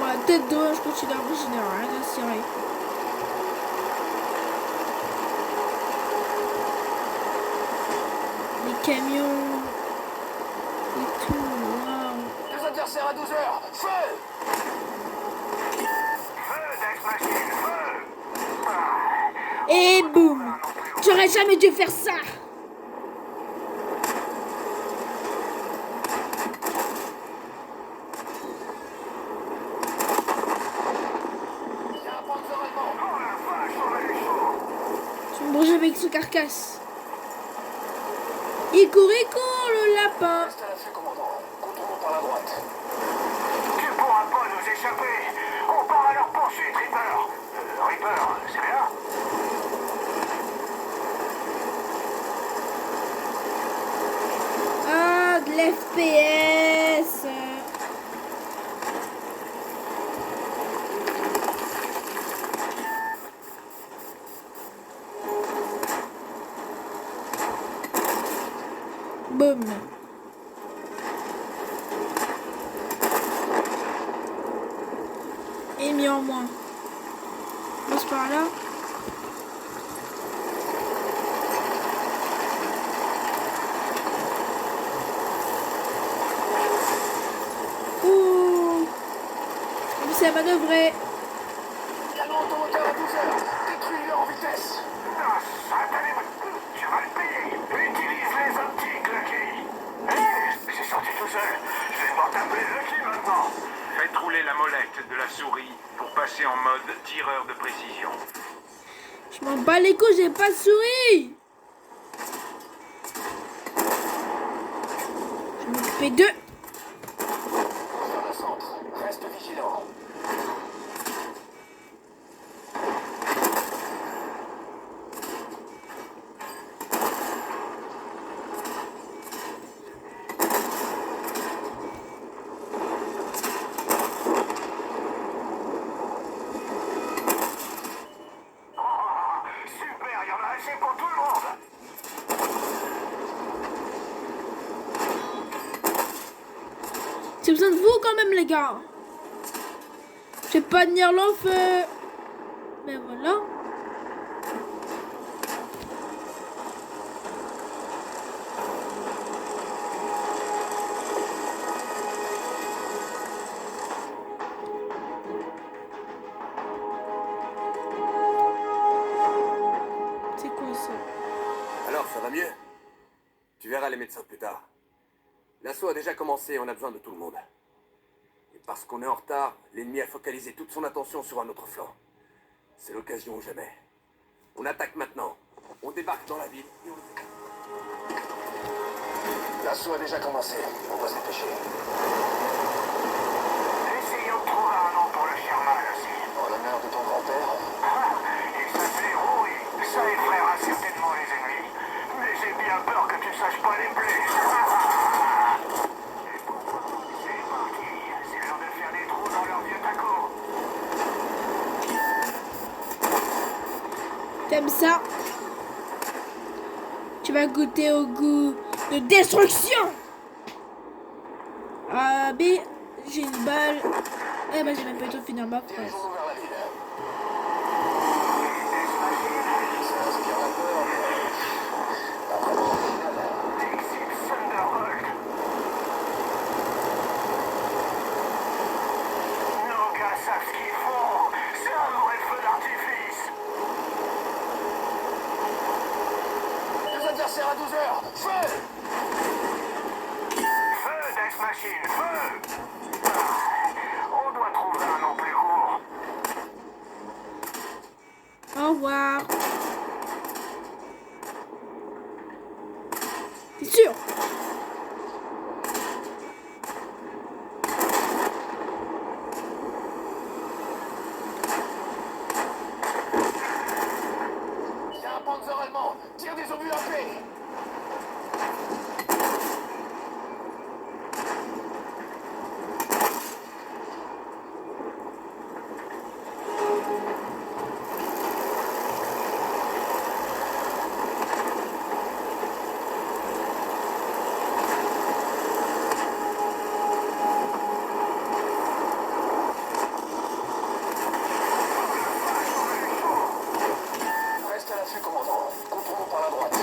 Ouais, tête de je continue original. Rien à cirer. Les camions. Et tout. Waouh. Les adversaires à 12 heures. Feu! Feu, Death Machine, feu. Et boum! J'aurais jamais dû faire ça! Il y a un panzer allemand. Oh la vache, on a eu chaud. Je me bouge avec ce carcasse. Il court, le lapin! Reste à l'affût, commandant. Contournons par la droite. Tu pourras pas nous échapper. On part à leur poursuite, Reaper. Reaper, c'est bien. Ah, de l'FPS! Boum! Et mis en moins. Passe par là. Ouh! C'est manœuvrer. Canon automoteur à 12 heures. Détruis-le en vitesse. Ah, satané, tu vas le payer. Utilise les optiques, Lucky. Hé, j'ai sorti tout seul. Je vais devoir taper Lucky maintenant. Faites rouler la molette de la souris pour passer en mode tireur de précision. Je m'en bats les couilles, j'ai pas de souris. Je vais m'occuper d'eux. Vers le centre. Reste vigilant. Super, il y en a assez pour tout le monde. J'ai besoin de vous quand même, les gars. Je vais pas tenir l'enfeu. Mais voilà. Alors, ça va mieux? Tu verras les médecins plus tard. L'assaut a déjà commencé et on a besoin de tout le monde. Et parce qu'on est en retard, l'ennemi a focalisé toute son attention sur un autre flanc. C'est l'occasion ou jamais. On attaque maintenant. On débarque dans la ville et on... L'assaut a déjà commencé. On doit se dépêcher. Essayons de trouver un nom pour le Sherman aussi. En l'honneur de ton grand-père. Ah, il s'appelait Rory. Ça effraiera certainement les ennemis. Mais j'ai bien peur que tu saches pas les blés. Et pourquoi pas? C'est parti. C'est l'heure de faire des trous dans leur vieux taco. T'aimes ça? Tu vas goûter au goût de destruction. Ah, B, j'ai une balle. Eh ben, j'ai même pas eu le temps de finir ma phrase. Dirigeons-nous vers la ville. Ça inspire la peur, mais... pas vraiment original. Exit Thunderbolt. Nos gars savent ce qu'ils font. C'est un vrai feu d'artifice. Les adversaires à 12 heures. Feu! Feu, Death Machine, feu! On doit trouver un nom plus court. Au revoir. T'es sûr? Il y a un panzer allemand. Tire des obus à paix. Reste à l'affût, commandant. Contournons par la droite.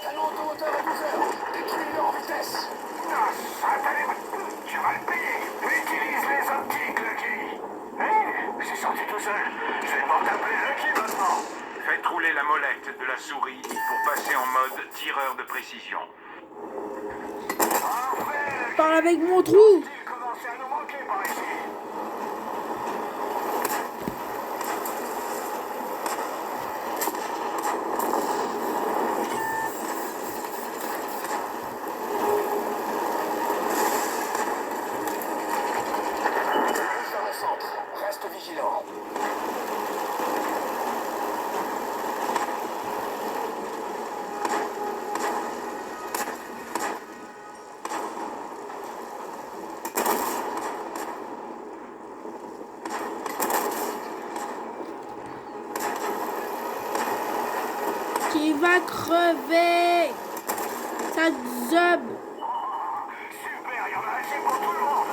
Canon automoteur à 12 heures. Détruis-le en vitesse. Ah, satané, tu vas le payer. Utilise les optiques, Lucky. Hé, c'est sorti tout seul. Je vais devoir t'appeler Lucky maintenant. Faites rouler la molette de la souris pour passer en mode tireur de précision. Parfait, Lucky. Parle avec mon trou. Il commence à nous manquer par ici. Plus vers le centre. Reste vigilant. Tu vas crever. Ça zob. Super, il y en a assez pour tout le monde.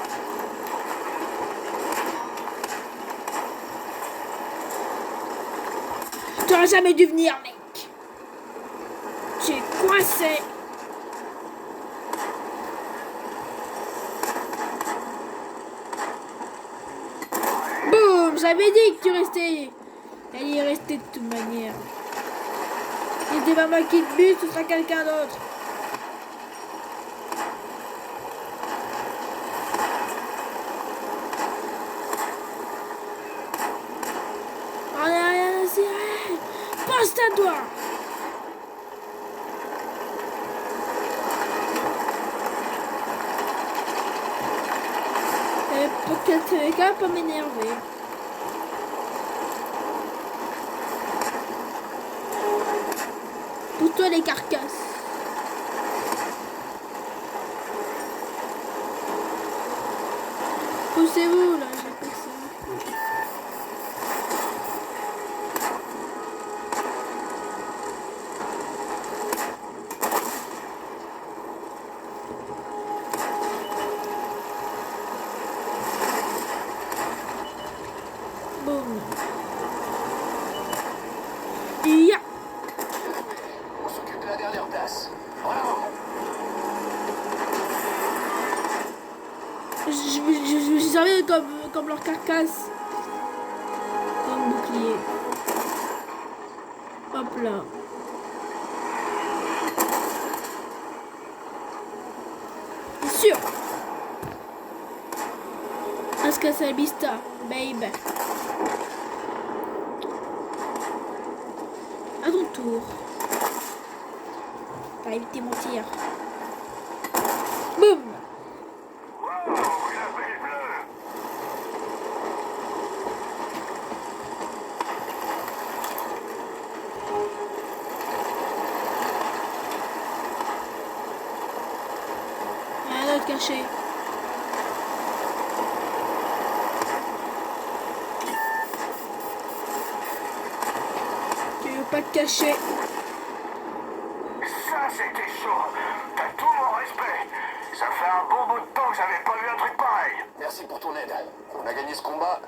Tu aurais jamais dû venir, mec. J'ai coincé. Boum, j'avais dit que tu restais. Elle y est restée de toute manière. Si c'est pas moi qui te bute, ce sera quelqu'un d'autre. On est rien à cirer. Poste à toi. Et pour qu'elle se capable pas m'énerver. Pour toi les carcasses. Poussez-vous là, j'ai passé. Boum. Ya. On s'occupe de la dernière place. En avant. Je me suis servi comme leur carcasse. Comme bouclier. Hop là. Bien sûr. Hasta la vista, babe. À ton tour. T'as évité mon tir. Boum. Wow, la belle bleue. Il y a un autre caché. Tu veux pas te cacher? Ça, c'était chaud. T'as tout mon respect. Ça fait un bon bout de temps que j'avais pas vu un truc pareil. Merci pour ton aide. On a gagné ce combat,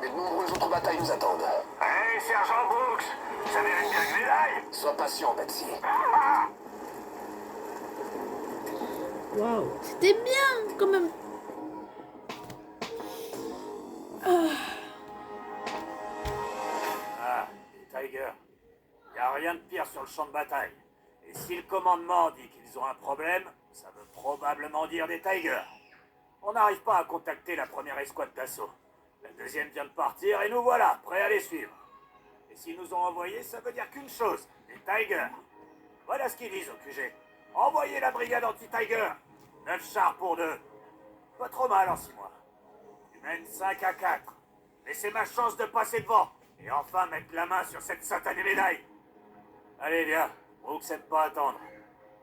mais de nombreuses autres batailles nous attendent. Hé, sergent Brooks, ça mérite bien une médaille. Sois patient, Betsy. Waouh, c'était bien quand même. Ah, les Tigers. Y a rien de pire sur le champ de bataille. Et si le commandement dit qu'ils ont un problème, ça veut probablement dire des Tigers. On n'arrive pas à contacter la première escouade d'assaut. La deuxième vient de partir et nous voilà, prêts à les suivre. Et s'ils nous ont envoyés, ça veut dire qu'une chose, des Tigers. Voilà ce qu'ils disent au QG. Envoyez la brigade anti-Tiger. 9 chars pour 2. Pas trop mal en 6 mois. Tu mènes 5 à 4. Mais c'est ma chance de passer devant. Et enfin mettre la main sur cette satanée médaille. Allez, viens. Brooks n'aime pas attendre.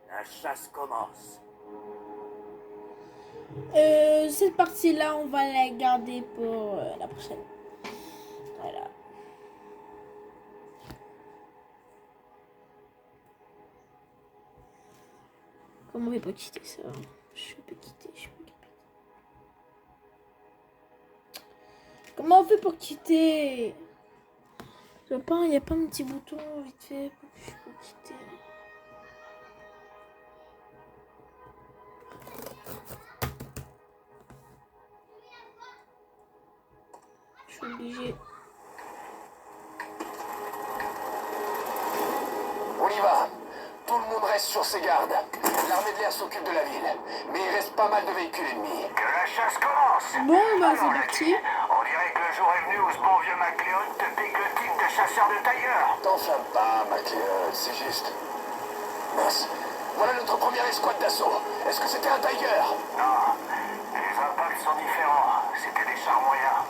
La chasse commence. Cette partie-là, on va la garder pour la prochaine. Voilà. Comment on va pas quitter ça? Je peux quitter, je peux quitter. Comment on fait pour quitter? Je vois pas, il n'y a pas un petit bouton vite fait pour que je peux quitter. Je suis obligée. On y va. Tout le monde reste sur ses gardes. L'armée de l'air s'occupe de la ville, mais il reste pas mal de véhicules ennemis. Que la chasse commence. Bon, bah c'est Alors, parti. Lucky, on dirait que le jour est venu où ce bon vieux MacLeod te pique le titre de chasseur de Tiger. T'enflamme pas, MacLeod, c'est juste. Mince. Voilà notre première escouade d'assaut. Est-ce que c'était un Tiger? Non, les impacts sont différents. C'était des chars moyens.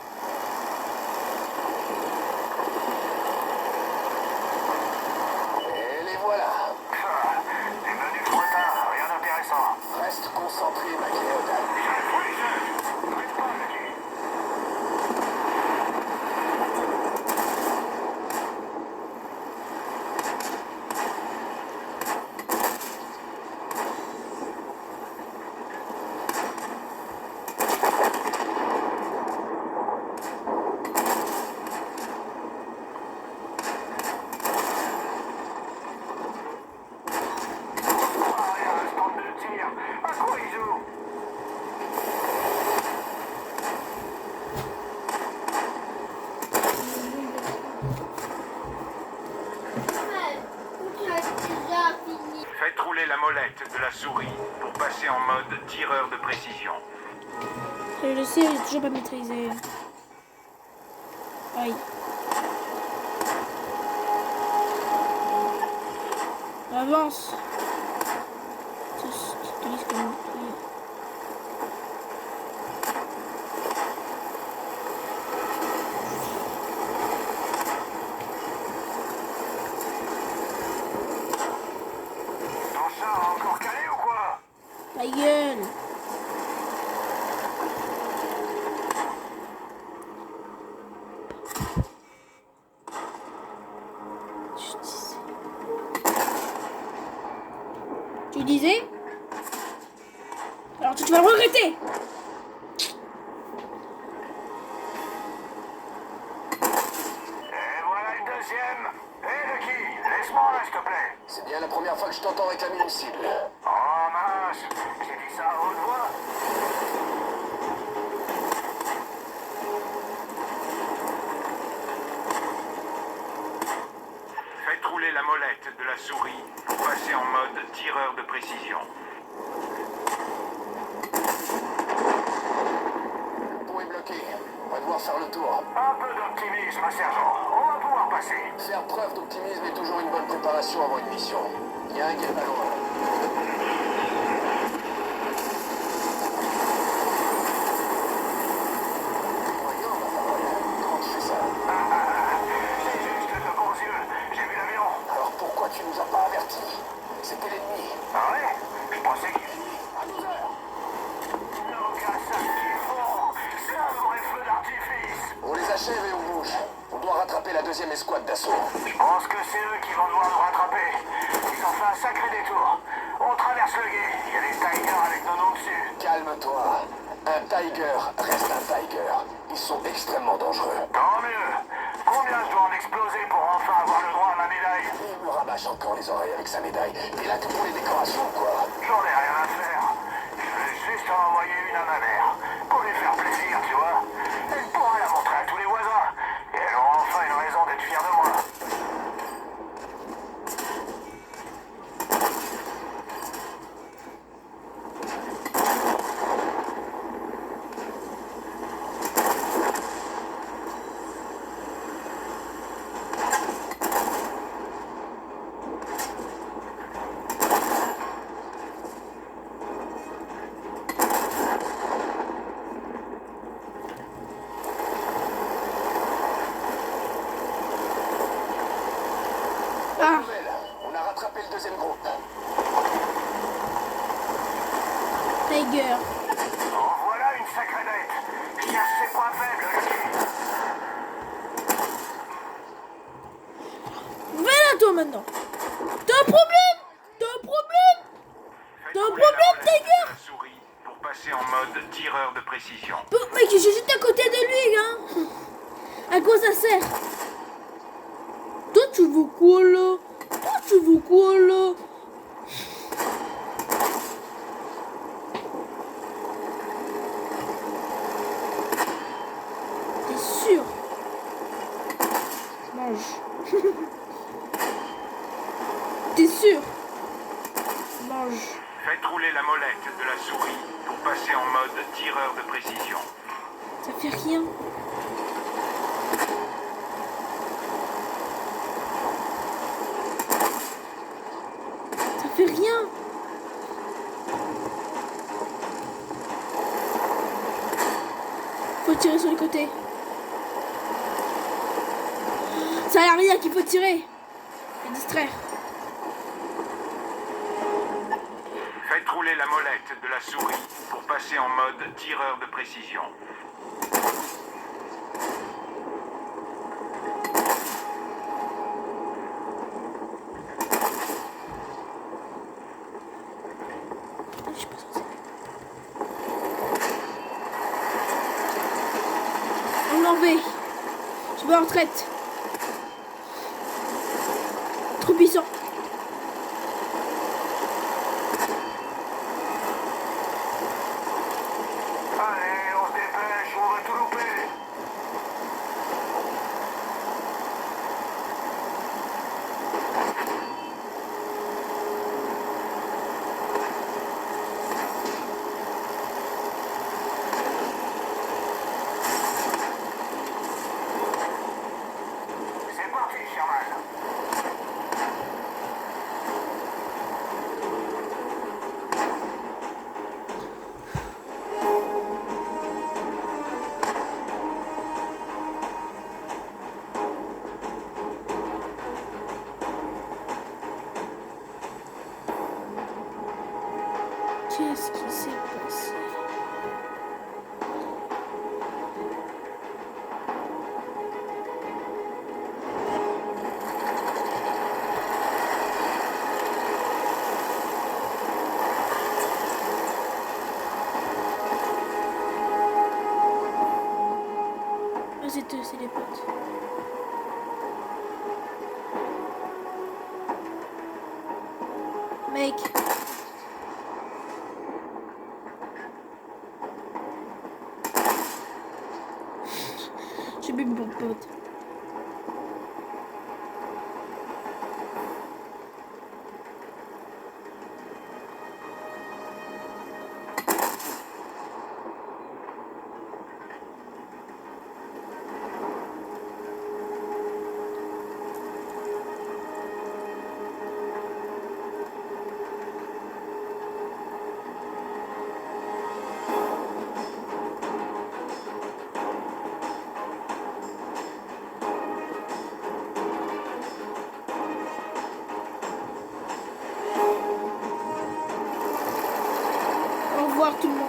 Et les voilà. Les menus frottins, rien d'intéressant. Reste concentré, MacLeod. Oui, je... N'arrête pas, Lucky. Rien à ce temps de tir. À quoi ils jouent? Faites rouler la molette de la souris pour passer en mode tireur de précision. Je sais, j'ai toujours pas maîtrisé. Aïe. Avance. Tu utilises comme bouclier. Ton char a encore calé ou quoi? Ta gueule. Je disais. Tu disais? Alors tu vas le regretter. Et voilà le deuxième. Hé, Lucky, laisse-moi là, s'il te plaît. C'est bien la première fois que je t'entends réclamer une cible. Oh mince, j'ai dit ça à haute voix. Faites rouler rouler la molette de la souris pour passer en mode tireur de précision. Le pont est bloqué. On va devoir faire le tour. Un peu d'optimisme, sergent. On va pouvoir passer. Faire preuve d'optimisme est toujours une bonne préparation avant une mission. Il y a un guet pas loin. Voyons, ma parole. Comment tu fais ça? C'est juste de bons yeux. J'ai vu l'avion. Alors pourquoi tu nous as pas avertis? C'était l'ennemi. Ah ouais? Je pensais qu'il... À 12 heures. Non, qu'à ça qu'ils font. C'est un vrai feu d'artifice. On les achève et on bouge. On doit rattraper la deuxième escouade d'assaut. Je pense que c'est eux qui vont devoir nous rattraper. Ils ont fait un sacré détour. On traverse le gué. Il y a des Tigers avec nos noms dessus. Calme-toi. Un Tiger reste un Tiger. Ils sont extrêmement dangereux. Tant mieux. Combien je dois en exploser pour enfin avoir le droit à ma médaille? Il me rabâche encore les oreilles avec sa médaille. T'es là que pour les décorations, quoi. J'en ai rien à faire. Je vais juste en envoyer une à ma mère. Pour lui faire plaisir, tu vois. Elle pourra la montrer à tous les voisins. Et elle aura enfin une raison d'être fière de moi. Ah, Nouvelle. On a rattrapé le deuxième groupe. Tiger. En voilà une sacrée bête. Cherche ses points faibles, Lucky. Voilà toi maintenant. T'as un problème? T'as un problème? Faites T'as un rouler la problème, molette Tiger? de la souris pour passer en mode tireur de précision. Oh, mec, je suis juste à côté de lui, hein. À quoi ça sert? Toi, tu veux quoi, là? Toi, tu veux quoi, là? T'es sûr? Mange. T'es sûr? Mange. Faites rouler la molette de la souris pour passer en mode tireur de précision. Ça fait rien. Ça fait rien. Faut tirer sur les côtés. Ça a rien qu'il faut tirer. Et distraire. Faites rouler la molette de la souris pour passer en mode tireur de précision. Je suis pas censée. On m'en va. Je vais en retraite. Trop puissant. Allez, on se dépêche, on va tout louper. C'est parti, Sherman. Qu'est-ce qui s'est passé? Ah, c'est eux, c'est les potes. Mec. J'ai bu mon pote. revoir tout le monde.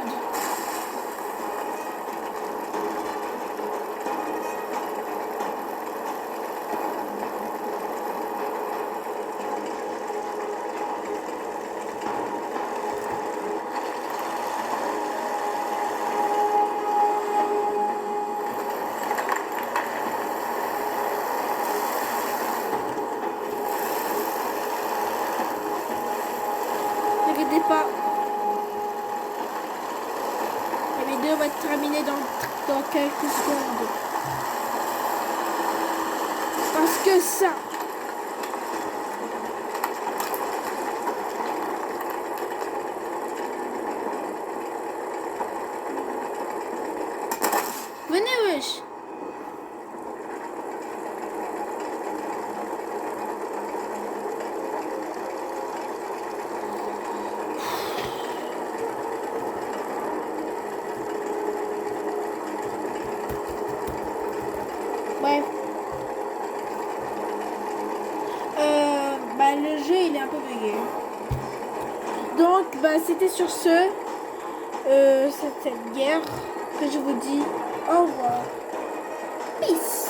N'inquiétez pas. La vidéo va être terminée dans quelques secondes. Parce que ça... Venez, wesh. Bref. Le jeu il est un peu bugué. Donc c'était sur cette guerre que je vous dis au revoir. Peace.